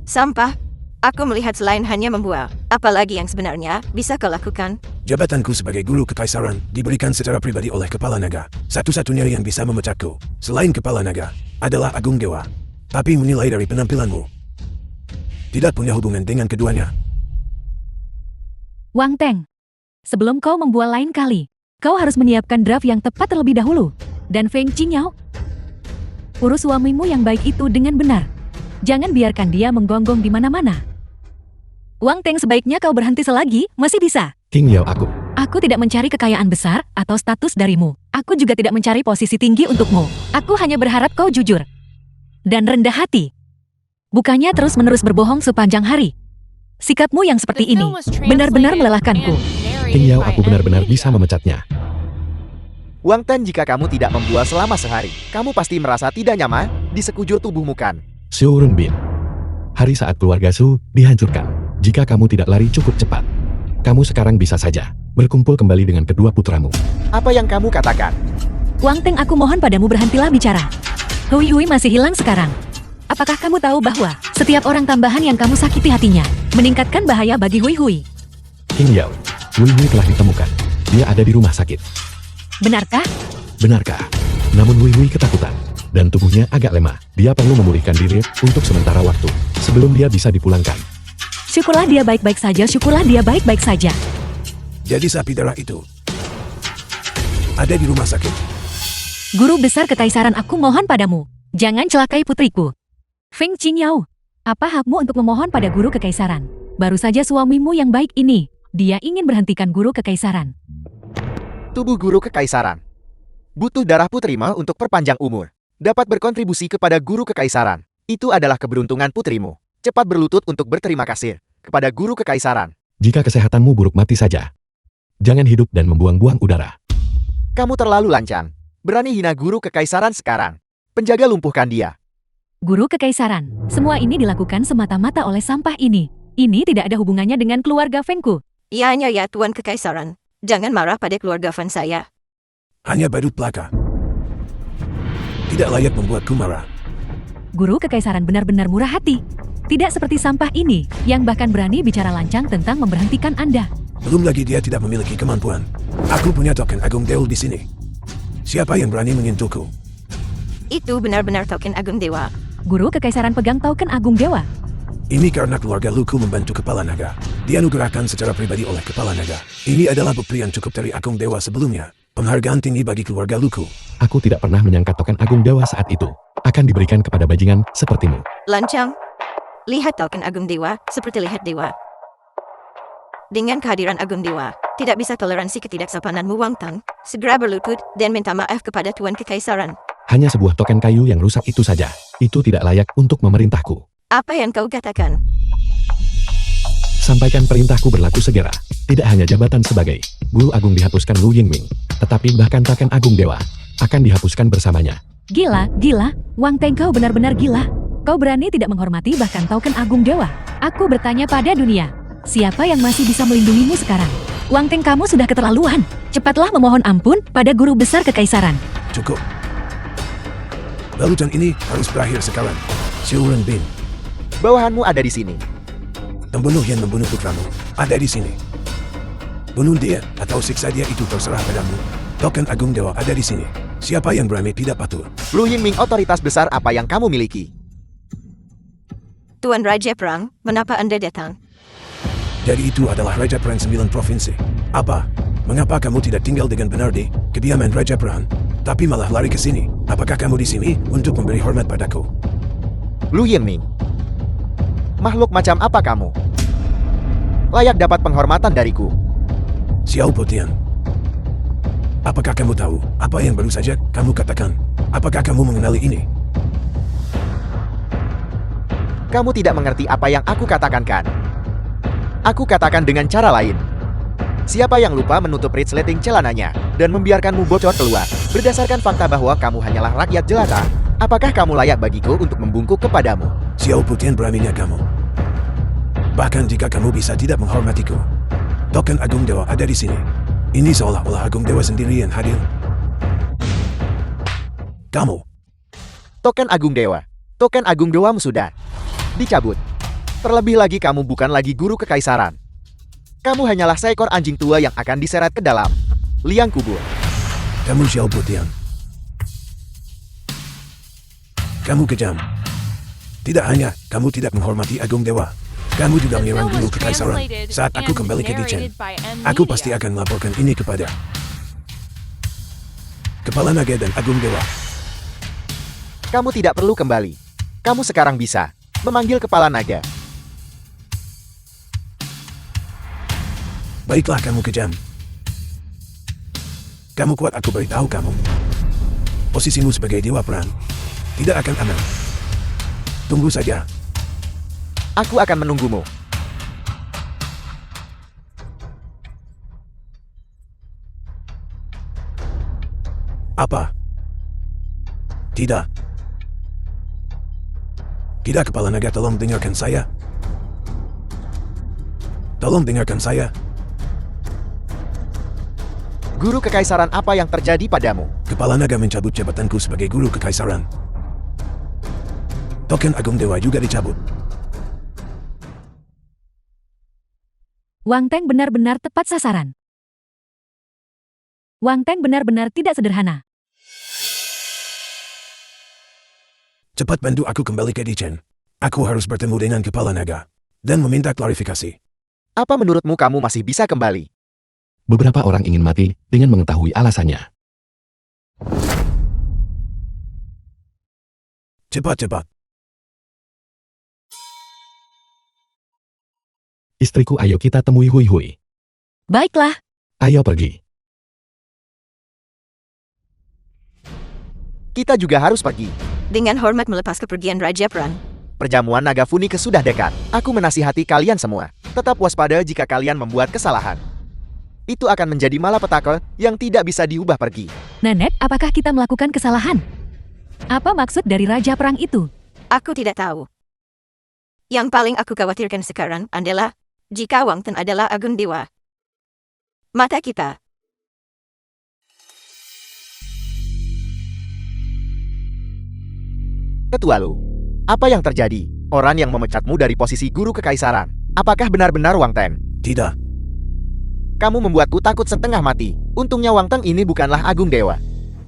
Sampah. Aku melihat selain hanya membual. Apalagi yang sebenarnya bisa kau lakukan? Jabatanku sebagai guru kekaisaran diberikan secara pribadi oleh Kepala Naga. Satu-satunya yang bisa memecahku, selain Kepala Naga, adalah Agung Dewa. Tapi menilai dari penampilanmu, tidak punya hubungan dengan keduanya. Wang Teng, sebelum kau membual lain kali, kau harus menyiapkan draft yang tepat terlebih dahulu. Dan Feng Qingyao, urus suamimu yang baik itu dengan benar. Jangan biarkan dia menggonggong di mana-mana. Wang Teng, sebaiknya kau berhenti selagi, masih bisa. King Liao, aku. Aku tidak mencari kekayaan besar atau status darimu. Aku juga tidak mencari posisi tinggi untukmu. Aku hanya berharap kau jujur dan rendah hati. Bukannya terus-menerus berbohong sepanjang hari. Sikapmu yang seperti The ini film was benar-benar translated melelahkanku. and narrated King Liao, by aku benar-benar Nvidia. bisa memecatnya. Wang Ten, jika kamu tidak membual selama sehari, kamu pasti merasa tidak nyaman di sekujur tubuhmu kan? Xiao Renbin. Hari saat keluarga Su dihancurkan. Jika kamu tidak lari cukup cepat, kamu sekarang bisa saja berkumpul kembali dengan kedua putramu. Apa yang kamu katakan? Wang Teng, aku mohon padamu berhentilah bicara. Hui Hui masih hilang sekarang. Apakah kamu tahu bahwa setiap orang tambahan yang kamu sakiti hatinya meningkatkan bahaya bagi Hui Hui? King Liao, Hui Hui telah ditemukan. Dia ada di rumah sakit. Benarkah? Benarkah? Namun Hui Hui ketakutan dan tubuhnya agak lemah. Dia perlu memulihkan diri untuk sementara waktu sebelum dia bisa dipulangkan. Syukurlah dia baik-baik saja, syukurlah dia baik-baik saja. Jadi sapi darah itu ada di rumah sakit. Guru besar kekaisaran, aku mohon padamu, jangan celakai putriku. Feng Qingyao, apa hakmu untuk memohon pada guru kekaisaran? Baru saja suamimu yang baik ini, dia ingin berhentikan guru kekaisaran. Tubuh guru kekaisaran butuh darah putrimu untuk perpanjang umur. Dapat berkontribusi kepada guru kekaisaran. Itu adalah keberuntungan putrimu. Cepat berlutut untuk berterima kasih kepada guru kekaisaran. Jika kesehatanmu buruk, mati saja. Jangan hidup dan membuang-buang udara. Kamu terlalu lancang. Berani hina guru kekaisaran sekarang. Penjaga lumpuhkan dia. Guru kekaisaran, semua ini dilakukan semata-mata oleh sampah ini. Ini tidak ada hubungannya dengan keluarga Fengku. Ianya ya Tuan Kekaisaran. Jangan marah pada keluarga Fan saya. Hanya badut belaka. Tidak layak membuatku marah. Guru kekaisaran benar-benar murah hati. Tidak seperti sampah ini, yang bahkan berani bicara lancang tentang memberhentikan Anda. Belum lagi dia tidak memiliki kemampuan. Aku punya token Agung Dewa di sini. Siapa yang berani menyentuhku? Itu benar-benar token Agung Dewa. Guru kekaisaran pegang token Agung Dewa. Ini karena keluarga Luku membantu Kepala Naga. Dianugerahkan secara pribadi oleh Kepala Naga. Ini adalah bukti yang cukup dari Agung Dewa sebelumnya. Penghargaan tinggi bagi keluarga Luku. Aku tidak pernah menyangka token Agung Dewa saat itu akan diberikan kepada bajingan sepertimu. Lancang. Lihat token Agung Dewa, seperti lihat dewa. Dengan kehadiran Agung Dewa, tidak bisa toleransi ketidaksopananmu Wang Tang. Segera berlutut dan minta maaf kepada Tuan Kekaisaran. Hanya sebuah token kayu yang rusak itu saja. Itu tidak layak untuk memerintahku. Apa yang kau katakan? Sampaikan perintahku berlaku segera. Tidak hanya jabatan sebagai Guru Agung dihapuskan Lu Yingming, tetapi bahkan token Agung Dewa akan dihapuskan bersamanya. Gila, gila. Wang Teng, kau benar-benar gila. Kau berani tidak menghormati bahkan token Agung Dewa. Aku bertanya pada dunia, siapa yang masih bisa melindungimu sekarang? Wang Teng, kamu sudah keterlaluan. Cepatlah memohon ampun pada guru besar kekaisaran. Cukup. Balutan ini harus berakhir sekarang. Xiu Renbin, Bawahanmu ada di sini. pembunuh yang membunuh putramu, ada di sini. Bunuh dia atau siksa dia itu terserah padamu. Token Agung Dewa ada di sini. Siapa yang berani tidak patuh? Lu Yingming, otoritas besar apa yang kamu miliki? Tuan Raja Perang, mengapa Anda datang? Jadi itu adalah Raja Perang 9 Provinsi. Apa? Mengapa kamu tidak tinggal dengan benar di kediaman Raja Perang, tapi malah lari ke sini? Apakah kamu di sini untuk memberi hormat padaku? Lu Yingming. Makhluk macam apa kamu? Layak dapat penghormatan dariku. Xiao Potian. Apakah kamu tahu apa yang baru saja kamu katakan? Apakah kamu mengenali ini? Kamu tidak mengerti apa yang aku katakan kan? Aku katakan dengan cara lain. Siapa yang lupa menutup resleting celananya dan membiarkanmu bocor keluar berdasarkan fakta bahwa kamu hanyalah rakyat jelata? Apakah kamu layak bagiku untuk membungkuk kepadamu? Xiao Potian, beraninya kamu. Bahkan jika kamu bisa tidak menghormatiku. Token Agung Dewa ada di sini. Ini seolah-olah Agung Dewa sendiri yang hadir. Kamu. Token Agung Dewa. Token Agung Dewamu sudah dicabut. Terlebih lagi kamu bukan lagi guru kekaisaran. Kamu hanyalah seekor anjing tua yang akan diseret ke dalam liang kubur. Kamu Xiao Potian. Kamu kejam. Tidak hanya kamu tidak menghormati Agung Dewa, kamu juga The menyerang film guru was kekaisaran. translated Saat aku and kembali ke Dichen, narrated by M aku Media. pasti akan melaporkan ini kepada Kepala Naga dan Agung Dewa. Kamu tidak perlu kembali. Kamu sekarang bisa memanggil Kepala Naga. Baiklah, kamu kejam. Kamu kuat, aku beritahu kamu. Posisimu sebagai Dewa Perang tidak akan aman. Tunggu saja. Aku akan menunggumu. Apa? Tidak. Tidak, Kepala Naga, tolong dengarkan saya. Tolong dengarkan saya. Guru kekaisaran, apa yang terjadi padamu? Kepala Naga mencabut jabatanku sebagai guru kekaisaran. Token Agung Dewa juga dicabut. Wang Teng benar-benar tepat sasaran. Wang Teng benar-benar tidak sederhana. Cepat bantu aku kembali ke Dichen. Aku harus bertemu dengan Kepala Naga dan meminta klarifikasi. Apa menurutmu kamu masih bisa kembali? Beberapa orang ingin mati dengan mengetahui alasannya. Cepat-cepat. Istriku, ayo kita temui Hui Hui. Baiklah, Ayo pergi. Kita juga harus pergi. Dengan hormat melepas kepergian Raja Perang. Perjamuan naga Funike sudah dekat. Aku menasihati kalian semua. Tetap waspada jika kalian membuat kesalahan. itu akan menjadi malapetaka yang tidak bisa diubah pergi. Nenek, apakah kita melakukan kesalahan? Apa maksud dari Raja Perang itu? Aku tidak tahu. Yang paling aku khawatirkan sekarang adalah jika Wang Ten adalah Agung Dewa. Mata kita. Ketua Lu, apa yang terjadi? Orang yang memecatmu dari posisi guru kekaisaran. Apakah benar-benar Wang Ten? Tidak. Kamu membuatku takut setengah mati. Untungnya Wang Ten ini bukanlah Agung Dewa.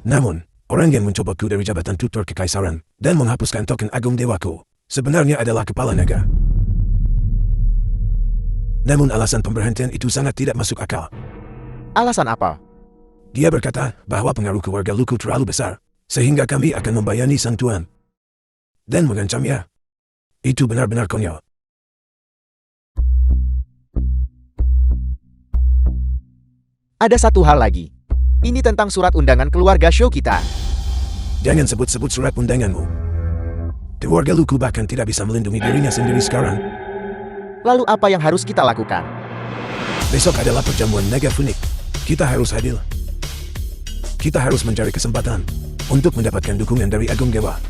Namun, orang yang mencobaku dari jabatan tutor kekaisaran dan menghapuskan token Agung Dewaku sebenarnya adalah kepala naga. Namun alasan pemberhentian itu sangat tidak masuk akal. Alasan apa? Dia berkata bahwa pengaruh keluarga Luku terlalu besar, sehingga kami akan membayani sang tuan. Dan mengancamnya. Itu benar-benar konyol. Ada satu hal lagi. Ini tentang surat undangan keluarga show kita. Jangan sebut-sebut surat undanganmu. Keluarga Luku bahkan tidak bisa melindungi dirinya sendiri sekarang. Lalu apa yang harus kita lakukan? Besok adalah perjamuan naga funik. Kita harus hadir. Kita harus mencari kesempatan untuk mendapatkan dukungan dari Agung Dewa.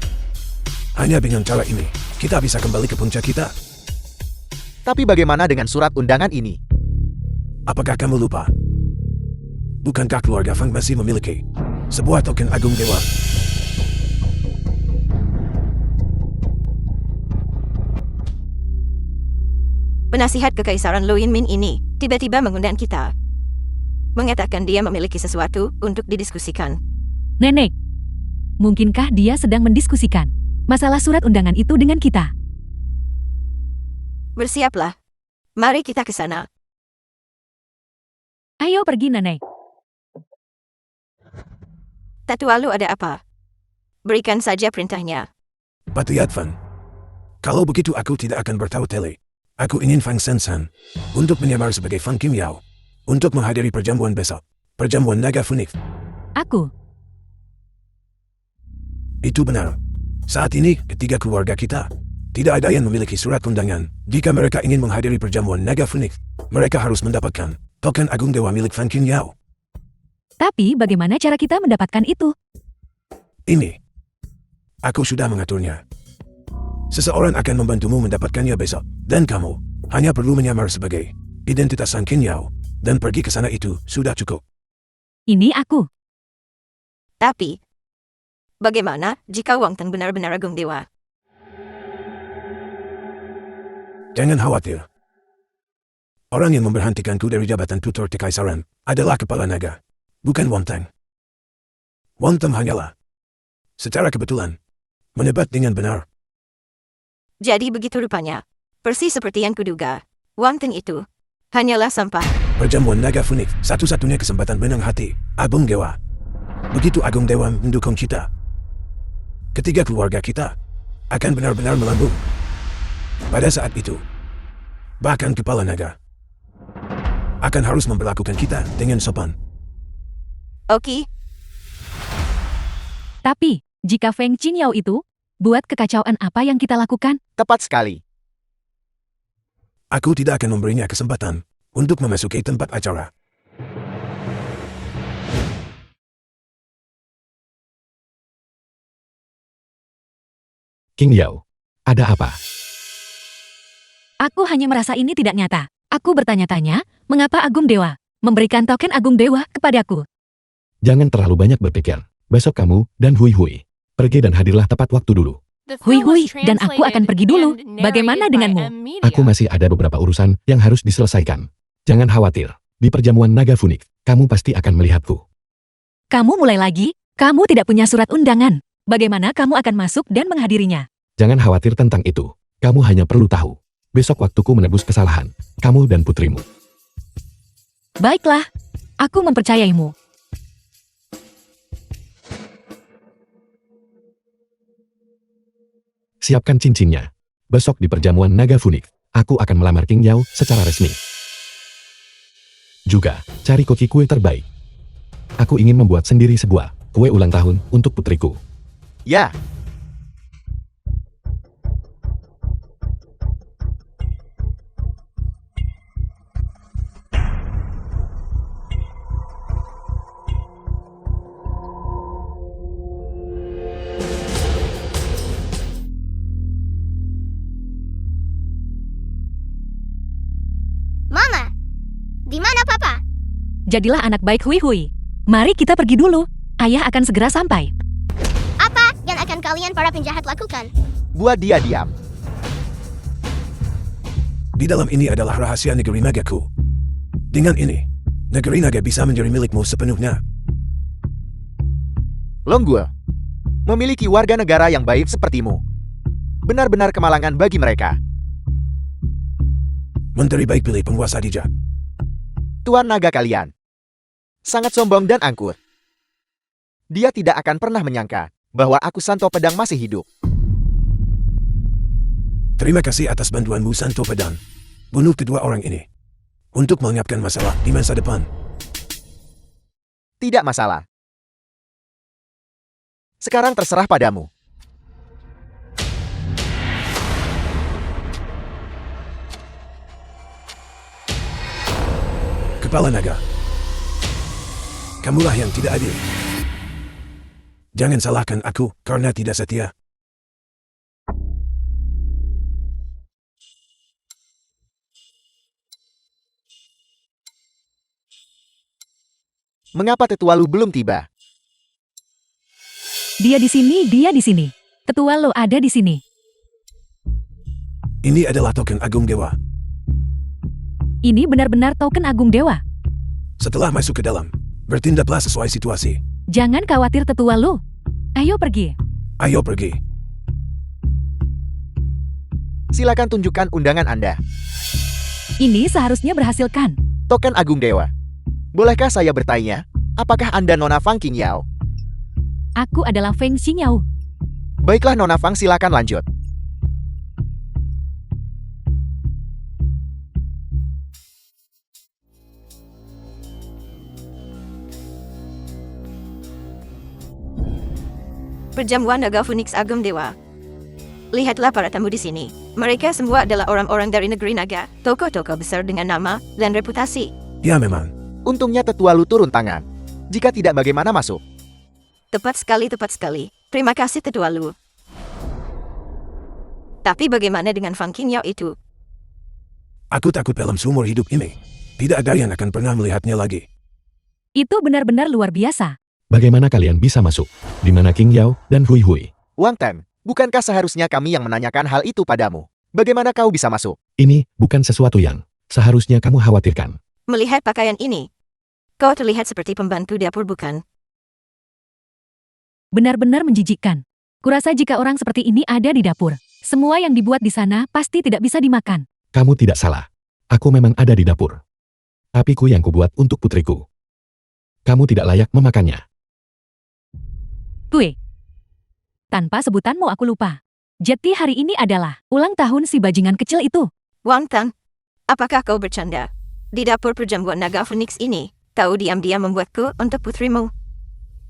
Hanya dengan cara ini, kita bisa kembali ke puncak kita. Tapi bagaimana dengan surat undangan ini? Apakah kamu lupa? Bukankah keluarga Fang masih memiliki sebuah token Agung Dewa? Penasihat Kekaisaran Luin Min ini tiba-tiba mengundang kita. Mengatakan dia memiliki sesuatu untuk didiskusikan. Nenek, mungkinkah dia sedang mendiskusikan masalah surat undangan itu dengan kita? Bersiaplah. Mari kita ke sana. Ayo pergi, Nenek. Tetua Lu ada apa? Berikan saja perintahnya. Patuyat Fan. Kalau begitu aku tidak akan bertahu-tele. Aku ingin Fang Sensan untuk menyamar sebagai Fang Kim Yao untuk menghadiri perjamuan besok. Perjamuan naga funik. Aku. Itu benar. Saat ini, ketiga keluarga kita tidak ada yang memiliki surat undangan. Jika mereka ingin menghadiri perjamuan naga funik, mereka harus mendapatkan token Agung Dewa milik Fang Kim Yao. Tapi bagaimana cara kita mendapatkan itu? Ini. Aku sudah mengaturnya. Seseorang akan membantumu mendapatkannya besok. Dan kamu hanya perlu menyamar sebagai identitas Sang Kim Yao. Dan pergi ke sana itu sudah cukup. Ini aku. Tapi, bagaimana jika Wang Ten benar-benar Agung Dewa? Jangan khawatir. Orang yang memberhentikanku dari jabatan tutor kekaisaran adalah kepala naga, bukan Wang Ten. Wang Ten hanyalah, secara kebetulan, menebat dengan benar. Jadi begitu rupanya. Persis seperti yang kuduga. Wang Ten itu hanyalah sampah. Perjamuan naga funik, satu-satunya kesempatan menang hati Agung Dewa. Begitu Agung Dewa mendukung kita, ketiga keluarga kita akan benar-benar melambung. Pada saat itu, bahkan kepala naga akan harus memperlakukan kita dengan sopan. Oke, Tapi, jika Feng Qingyao itu buat kekacauan apa yang kita lakukan? Tepat sekali. Aku tidak akan memberinya kesempatan untuk memasuki tempat acara. King Yao, ada apa? Aku hanya merasa ini tidak nyata. Aku bertanya-tanya, mengapa Agung Dewa memberikan token Agung Dewa kepadaku? Jangan terlalu banyak berpikir. Besok kamu dan Hui Hui pergi dan hadirlah tepat waktu dulu. The Hui film was Hui, dan aku akan translated pergi dulu. and Bagaimana narrated by denganmu? M Media. Aku masih ada beberapa urusan yang harus diselesaikan. Jangan khawatir. Di perjamuan naga funik, kamu pasti akan melihatku. Kamu mulai lagi? Kamu tidak punya surat undangan. Bagaimana kamu akan masuk dan menghadirinya? Jangan khawatir tentang itu. Kamu hanya perlu tahu. Besok waktuku menebus kesalahan. Kamu dan putrimu. Baiklah, aku mempercayaimu. Siapkan cincinnya. Besok di perjamuan naga funik, aku akan melamar King Yao secara resmi. Juga, cari koki kue terbaik. Aku ingin membuat sendiri sebuah kue ulang tahun untuk putriku. Ya, Jadilah anak baik Hui Hui. Mari kita pergi dulu. Ayah akan segera sampai. Apa yang akan kalian para penjahat lakukan? Buat dia diam. Di dalam ini adalah rahasia negeri nagaku. Dengan ini, negeri naga bisa menjadi milikmu sepenuhnya. Longgul, memiliki warga negara yang baik sepertimu. Benar-benar kemalangan bagi mereka. Menteri baik pilih penguasa dijak. Tuan naga kalian sangat sombong dan angkuh. Dia tidak akan pernah menyangka bahwa aku Santo Pedang masih hidup. Terima kasih atas bantuanmu Santo Pedang. Bunuh kedua orang ini untuk melenyapkan masalah di masa depan. Tidak masalah. Sekarang terserah padamu. Kepala naga, kamulah yang tidak adil. Jangan salahkan aku karena tidak setia. Mengapa tetua Lu belum tiba? Dia di sini, dia di sini. Tetua Lo ada di sini. Ini adalah token Agung Dewa. Ini benar-benar token Agung Dewa. Setelah masuk ke dalam, bertindaklah sesuai situasi. Jangan khawatir tetua Lo. Ayo pergi. Ayo pergi. Silakan tunjukkan undangan Anda. Ini seharusnya berhasilkan. Token Agung Dewa. Bolehkah saya bertanya, apakah Anda Nona Fang Qingyao? Aku adalah Feng Xingyao. Baiklah Nona Fang, silakan lanjut. Perjamuan Naga Phoenix Agung Dewa. Lihatlah para tamu di sini. Mereka semua adalah orang-orang dari negeri naga, tokoh-tokoh besar dengan nama dan reputasi. Ya memang. Untungnya tetua Lu turun tangan. Jika tidak, bagaimana masuk? Tepat sekali, tepat sekali. Terima kasih tetua Lu. Tapi bagaimana dengan Fang Qingyao itu? Aku takut dalam seumur hidup ini. Tidak ada yang akan pernah melihatnya lagi. Itu benar-benar luar biasa. Bagaimana kalian bisa masuk? Di mana King Yao dan Hui Hui? Wang Ten, bukankah seharusnya kami yang menanyakan hal itu padamu? Bagaimana kau bisa masuk? Ini bukan sesuatu yang seharusnya kamu khawatirkan. Melihat pakaian ini, kau terlihat seperti pembantu dapur bukan? Benar-benar menjijikkan. Kurasa jika orang seperti ini ada di dapur, semua yang dibuat di sana pasti tidak bisa dimakan. Kamu tidak salah. Aku memang ada di dapur. Tapi kue yang kubuat untuk putriku. Kamu tidak layak memakannya. Kue. Tanpa sebutanmu aku lupa. Jadi hari ini adalah ulang tahun si bajingan kecil itu. Wang Tan, apakah kau bercanda? Di dapur perjamuan Naga Phoenix ini, kau diam-diam membuatku untuk putrimu.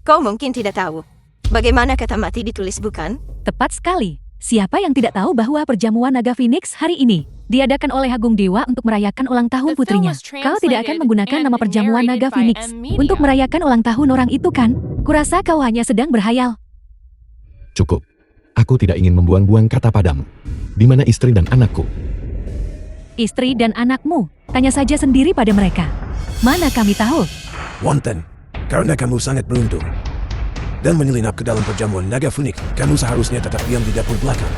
Kau mungkin tidak tahu. Bagaimana kata mati ditulis bukan? Tepat sekali. Siapa yang tidak tahu bahwa perjamuan Naga Phoenix hari ini diadakan oleh Agung Dewa untuk merayakan ulang tahun putrinya. Kau tidak akan menggunakan nama perjamuan Naga Phoenix untuk merayakan ulang tahun orang itu kan? Kurasa kau hanya sedang berhayal. Cukup. Aku tidak ingin membuang-buang kata padamu. Di mana istri dan anakku? Istri dan anakmu, tanya saja sendiri pada mereka. Mana kami tahu? Wonten, karena kamu sangat beruntung. Dan menyelinap ke dalam perjamuan Naga Phoenix, kamu seharusnya tetap diam di dapur belakang.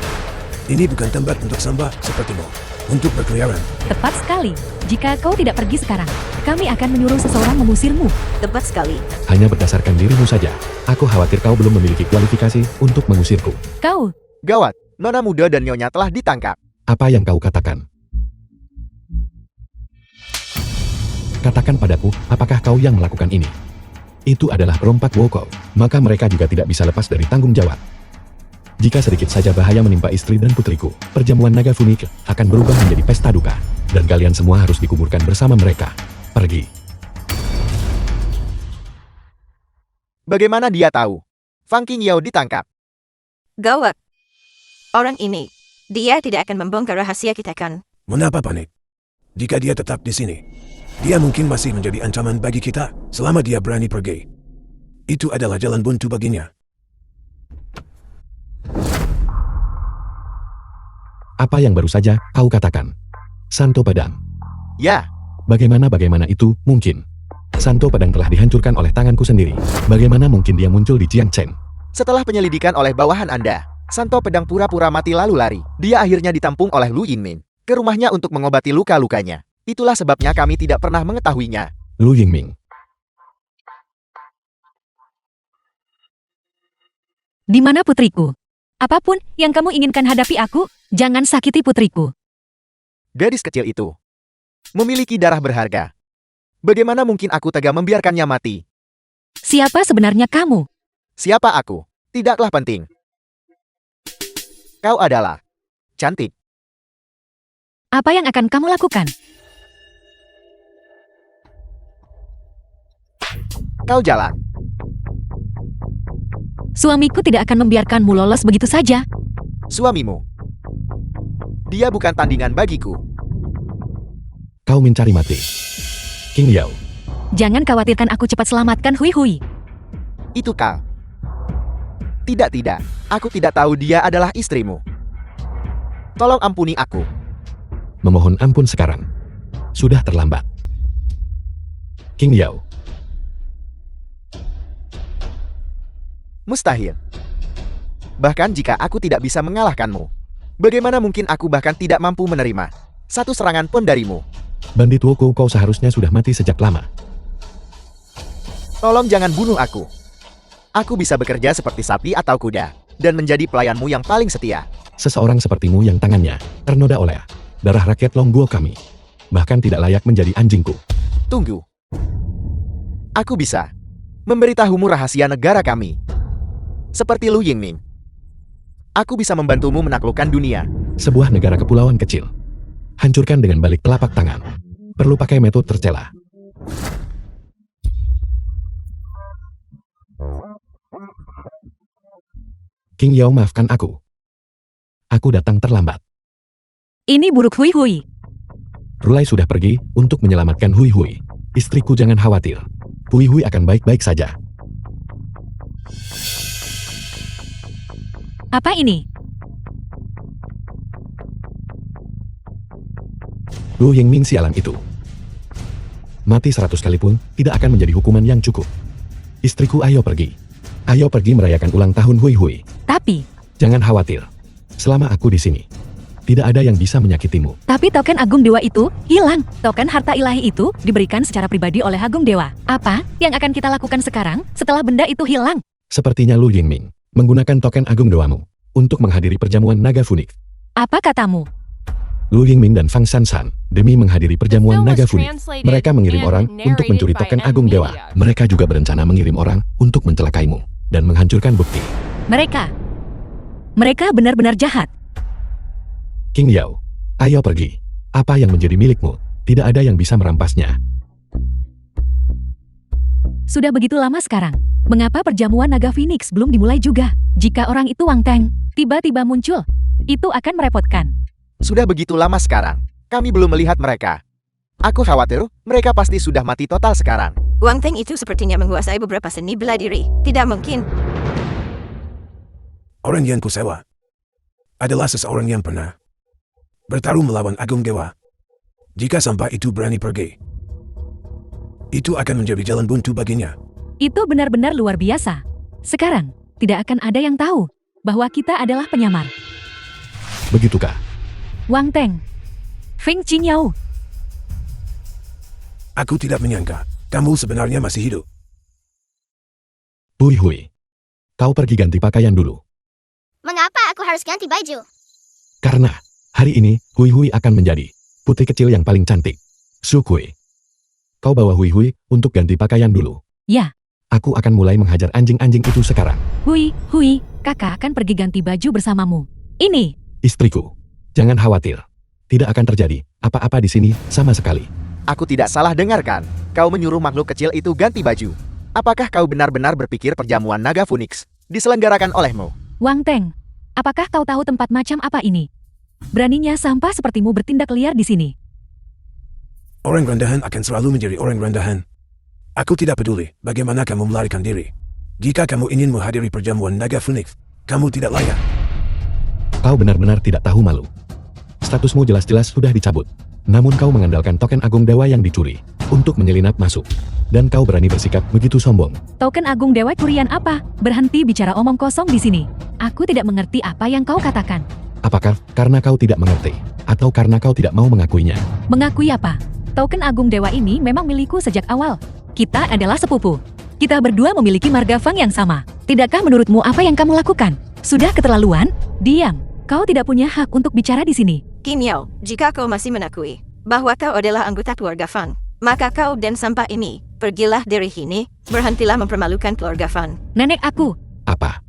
Ini bukan tempat untuk sembah sepertimu, untuk berkeliaran. Tepat sekali. Jika kau tidak pergi sekarang, kami akan menyuruh seseorang mengusirmu. Tepat sekali. Hanya berdasarkan dirimu saja. Aku khawatir kau belum memiliki kualifikasi untuk mengusirku. Kau, Gawat, Nona muda dan Nyonya telah ditangkap. Apa yang kau katakan? Katakan padaku, apakah kau yang melakukan ini? Itu adalah perompak Woko, maka mereka juga tidak bisa lepas dari tanggung jawab. Jika sedikit saja bahaya menimpa istri dan putriku, perjamuan Naga Phoenix akan berubah menjadi pesta duka, dan kalian semua harus dikuburkan bersama mereka. Pergi. Bagaimana dia tahu? Fang Qingyao ditangkap. Gawat. Orang ini, dia tidak akan membongkar rahasia kita kan? Mengapa panik? Jika dia tetap di sini, dia mungkin masih menjadi ancaman bagi kita selama dia berani pergi. Itu adalah jalan buntu baginya. Apa yang baru saja kau katakan? Santo Padang. Ya, Bagaimana itu mungkin? Santo pedang telah dihancurkan oleh tanganku sendiri. Bagaimana mungkin dia muncul di Jiang Chen? Setelah penyelidikan oleh bawahan Anda, Santo pedang pura-pura mati lalu lari. Dia akhirnya ditampung oleh Lu Yingming ke rumahnya untuk mengobati luka-lukanya. Itulah sebabnya kami tidak pernah mengetahuinya. Lu Yingming. Di mana putriku? Apapun yang kamu inginkan hadapi aku, jangan sakiti putriku. Gadis kecil itu memiliki darah berharga. Bagaimana mungkin aku tega membiarkannya mati? Siapa sebenarnya kamu? Siapa aku? Tidaklah penting. Kau adalah cantik. Apa yang akan kamu lakukan? Kau jalan. Suamiku tidak akan membiarkanmu lolos begitu saja. Suamimu. Dia bukan tandingan bagiku. Kau mencari mati. King Yao. Jangan khawatirkan aku cepat selamatkan Hui Hui. Itu kau. Tidak. Aku tidak tahu dia adalah istrimu. Tolong ampuni aku. Memohon ampun sekarang. Sudah terlambat. King Yao. Mustahil. Bahkan jika aku tidak bisa mengalahkanmu, bagaimana mungkin aku bahkan tidak mampu menerima satu serangan pun darimu? Bandit Woko, kau seharusnya sudah mati sejak lama. Tolong jangan bunuh aku. Aku bisa bekerja seperti sapi atau kuda, dan menjadi pelayanmu yang paling setia. Seseorang sepertimu yang tangannya ternoda oleh darah rakyat Longguo kami, bahkan tidak layak menjadi anjingku. Tunggu. Aku bisa memberitahumu rahasia negara kami. Seperti Lu Yingming. Aku bisa membantumu menaklukkan dunia. Sebuah negara kepulauan kecil. Hancurkan dengan balik telapak tangan. Perlu pakai metode tercela. King Yao, maafkan aku. Aku datang terlambat. Ini buruk Hui Hui. Rulai sudah pergi untuk menyelamatkan Hui Hui. Istriku, jangan khawatir. Hui Hui akan baik-baik saja. Apa ini? Lu Yingming sialan itu. Mati 100 kali pun tidak akan menjadi hukuman yang cukup. Istriku, ayo pergi. Ayo pergi merayakan ulang tahun Hui Hui. Tapi Jangan khawatir. Selama aku di sini, tidak ada yang bisa menyakitimu. token Agung Dewa itu hilang. Token harta ilahi itu diberikan secara pribadi oleh Agung Dewa. Apa yang akan kita lakukan sekarang setelah benda itu hilang? Sepertinya Lu Yingming menggunakan token Agung Dewamu untuk menghadiri perjamuan naga Phoenix. Apa katamu? Lu Yingming dan Fang Shansan demi menghadiri perjamuan naga Phoenix. Mereka mengirim orang untuk mencuri token Agung Dewa. Mereka juga berencana mengirim orang untuk mencelakaimu dan menghancurkan bukti. Mereka benar-benar jahat. King Yao, ayo pergi. Apa yang menjadi milikmu, tidak ada yang bisa merampasnya. Sudah begitu lama sekarang. Mengapa perjamuan naga Phoenix belum dimulai juga? Jika orang itu Wang Teng tiba-tiba muncul, itu akan merepotkan. Sudah begitu lama sekarang. Kami belum melihat mereka. Aku khawatir mereka pasti sudah mati total sekarang. Wang Teng itu sepertinya menguasai beberapa seni bela diri. Tidak mungkin. Orang yang kusewa adalah seseorang yang pernah bertarung melawan Agung Dewa. Jika sampai itu berani pergi, itu akan menjadi jalan buntu baginya. Itu benar-benar luar biasa. Sekarang, tidak akan ada yang tahu bahwa kita adalah penyamar. Begitukah? Wang Teng, Feng Qingyao. Aku tidak menyangka kamu sebenarnya masih hidup. Hui Hui, kau pergi ganti pakaian dulu. Mengapa aku harus ganti baju? Karena hari ini Hui Hui akan menjadi putri kecil yang paling cantik. Su Kui, kau bawa Hui Hui untuk ganti pakaian dulu. Ya. Aku akan mulai menghajar anjing-anjing itu sekarang. Hui, kakak akan pergi ganti baju bersamamu. Ini. Istriku, jangan khawatir. Tidak akan terjadi apa-apa di sini sama sekali. Aku tidak salah dengarkan. Kau menyuruh makhluk kecil itu ganti baju. Apakah kau benar-benar berpikir perjamuan naga Phoenix diselenggarakan olehmu? Wang Teng, apakah kau tahu tempat macam apa ini? Beraninya sampah sepertimu bertindak liar di sini. Orang rendahan akan selalu menjadi orang rendahan. Aku tidak peduli bagaimana kamu melarikan diri. Jika kamu ingin menghadiri perjamuan naga Phoenix, kamu tidak layak. Kau benar-benar tidak tahu malu. Statusmu jelas-jelas sudah dicabut. Namun kau mengandalkan token Agung Dewa yang dicuri untuk menyelinap masuk. Dan kau berani bersikap begitu sombong. Token Agung Dewa curian apa? Berhenti bicara omong kosong di sini. Aku tidak mengerti apa yang kau katakan. Apakah karena kau tidak mengerti? Atau karena kau tidak mau mengakuinya? Mengakui apa? Token Agung Dewa ini memang milikku sejak awal. Kita adalah sepupu. Kita berdua memiliki marga Fang yang sama. Tidakkah menurutmu apa yang kamu lakukan? Sudah keterlaluan? Diam. Kau tidak punya hak untuk bicara di sini. Qin Yao, jika kau masih mengakui bahwa kau adalah anggota keluarga Fan, maka kau dan sampah ini, pergilah dari sini, berhentilah mempermalukan keluarga Fan. Nenek aku. Apa?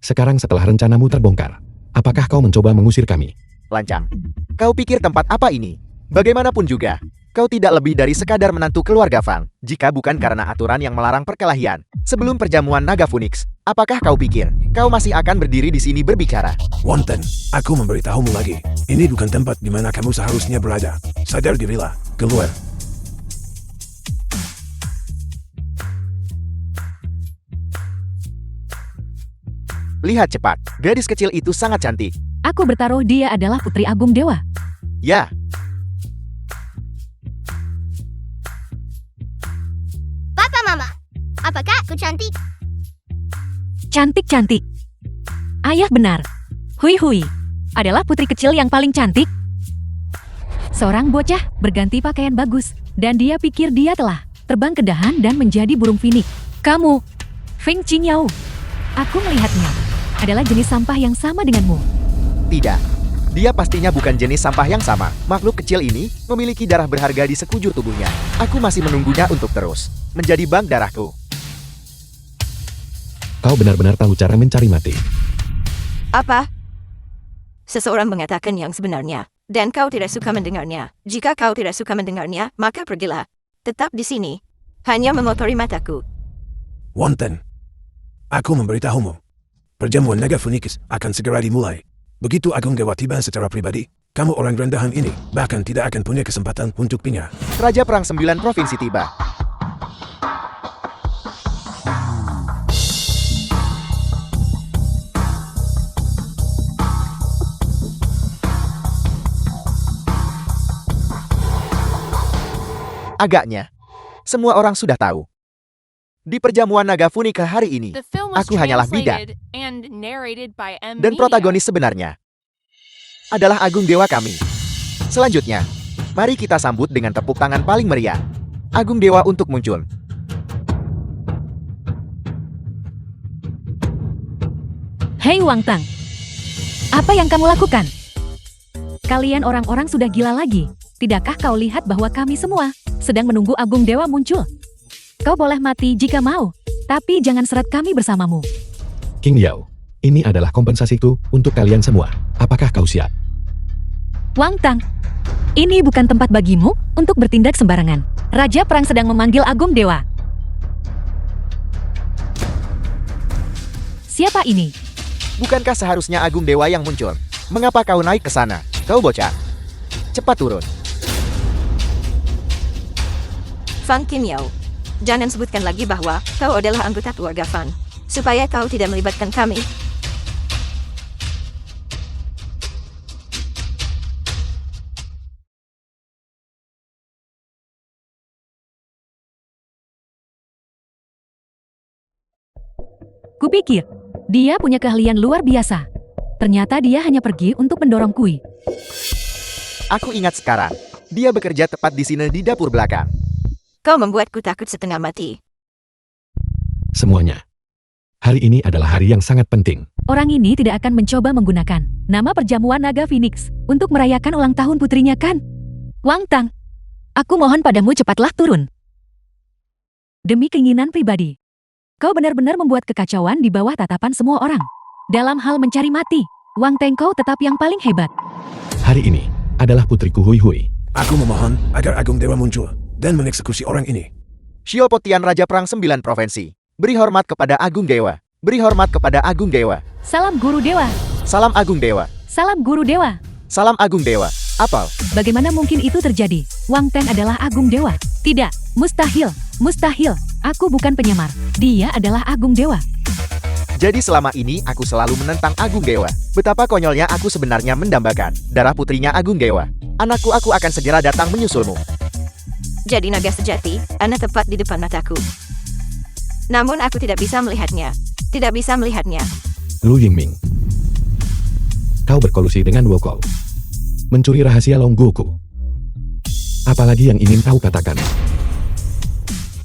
Sekarang setelah rencanamu terbongkar, apakah kau mencoba mengusir kami? Lancang. Kau pikir tempat apa ini? Bagaimanapun juga, kau tidak lebih dari sekadar menantu keluarga Fang, jika bukan karena aturan yang melarang perkelahian. Sebelum perjamuan naga Phoenix, apakah kau pikir kau masih akan berdiri di sini berbicara? Wonten, aku memberitahumu lagi. Ini bukan tempat di mana kamu seharusnya berada. Sadar dirilah, keluar. Lihat cepat, gadis kecil itu sangat cantik. Aku bertaruh dia adalah Putri Agung Dewa. Ya, Papa Mama, apakah aku cantik? Cantik-cantik. Ayah benar. Hui-hui. Adalah putri kecil yang paling cantik. Seorang bocah berganti pakaian bagus. Dan dia pikir dia telah terbang ke dahan dan menjadi burung finik. Kamu, Feng Qingyao. Aku melihatnya. Adalah jenis sampah yang sama denganmu. tidak. Dia pastinya bukan jenis sampah yang sama. Makhluk kecil ini memiliki darah berharga di sekujur tubuhnya. Aku masih menunggunya untuk terus menjadi bank darahku. Kau benar-benar tahu cara mencari mati. Apa? Seseorang mengatakan yang sebenarnya, dan kau tidak suka mendengarnya. Jika kau tidak suka mendengarnya, maka pergilah. Tetap di sini. Hanya mengotori mataku. Wonten. Aku memberitahumu. Perjamuan naga Phoenix akan segera dimulai. Begitu Agung Dewa tiba secara pribadi, kamu orang rendahan ini bahkan tidak akan punya kesempatan untuk pindah. Raja Perang 9 Provinsi tiba. Agaknya, semua orang sudah tahu. Di perjamuan naga Funika hari ini, The film was aku hanyalah bidan. translated and narrated by M. Dan Media. protagonis sebenarnya adalah Agung Dewa kami. Selanjutnya, mari kita sambut dengan tepuk tangan paling meriah. Agung Dewa untuk muncul. Hei Wang Tang. Apa yang kamu lakukan? Kalian orang-orang sudah gila lagi. Tidakkah kau lihat bahwa kami semua sedang menunggu Agung Dewa muncul? Kau boleh mati jika mau, tapi jangan seret kami bersamamu. King Yao, ini adalah kompensasiku untuk kalian semua. Apakah kau siap? Wang Tang, ini bukan tempat bagimu untuk bertindak sembarangan. Raja Perang sedang memanggil Agung Dewa. Siapa ini? Bukankah seharusnya Agung Dewa yang muncul? Mengapa kau naik ke sana? Kau bocah. Cepat turun. Fan Qin Yao. Jangan sebutkan lagi bahwa kau adalah anggota keluarga Fan, supaya kau tidak melibatkan kami. Kupikir, dia punya keahlian luar biasa. Ternyata dia hanya pergi untuk mendorong kui. Aku ingat sekarang. Dia bekerja tepat di sini di dapur belakang. Kau membuatku takut setengah mati. Semuanya. Hari ini adalah hari yang sangat penting. Orang ini tidak akan mencoba menggunakan nama perjamuan naga Phoenix untuk merayakan ulang tahun putrinya kan? Wang Tang, aku mohon padamu cepatlah turun. Demi keinginan pribadi. Kau benar-benar membuat kekacauan di bawah tatapan semua orang. Dalam hal mencari mati, Wang Teng kau tetap yang paling hebat. Hari ini adalah putriku Hui Hui. Aku memohon agar Agung Dewa muncul dan mengeksekusi orang ini. Shio Potian Raja Perang 9 Provinsi. Beri hormat kepada Agung Dewa. Beri hormat kepada Agung Dewa. Salam Guru Dewa. Salam Agung Dewa. Salam Guru Dewa. Salam Agung Dewa. Apal. Bagaimana mungkin itu terjadi? Wang Teng adalah Agung Dewa. Tidak, mustahil, mustahil. Aku bukan penyamar. Dia adalah Agung Dewa. Jadi selama ini aku selalu menentang Agung Dewa. Betapa konyolnya aku sebenarnya mendambakan darah putrinya Agung Dewa. Anakku, aku akan segera datang menyusulmu. jadi naga sejati, Ana tepat di depan mataku. Namun aku tidak bisa melihatnya. Tidak bisa melihatnya. Lu Yingming. Kau berkolusi dengan Woko. Mencuri rahasia Longguku. Apalagi yang ingin kau katakan?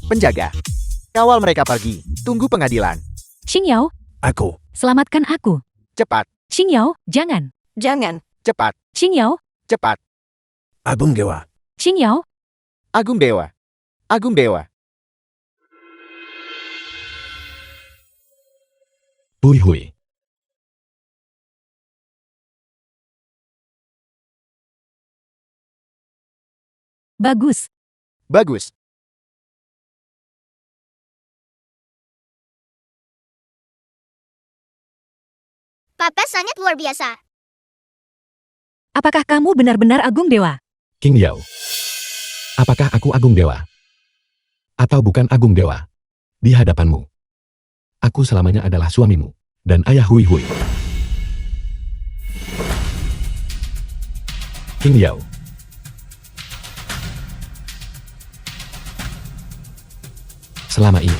Penjaga. Kawal mereka pergi. Tunggu pengadilan. Xingyao, Aku. selamatkan aku. Cepat, Xingyao, jangan. Jangan. cepat, Xingyao, cepat. Agung Dewa. Xingyao, Agung Dewa. Agung Dewa. Hui hui. bagus. Bagus. Papa sangat luar biasa. Apakah kamu benar-benar Agung Dewa? King Yao. Apakah aku Agung Dewa? Atau bukan Agung Dewa? Di hadapanmu. Aku selamanya adalah suamimu. Dan ayah Hui Hui. King Yao. Selama ini,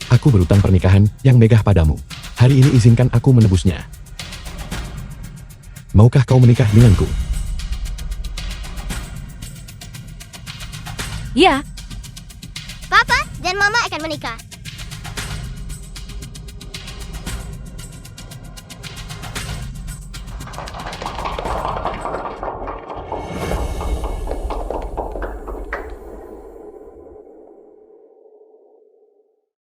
aku berutang pernikahan yang megah padamu. Hari ini izinkan aku menebusnya. Maukah kau menikah denganku? Ya, Papa dan Mama akan menikah.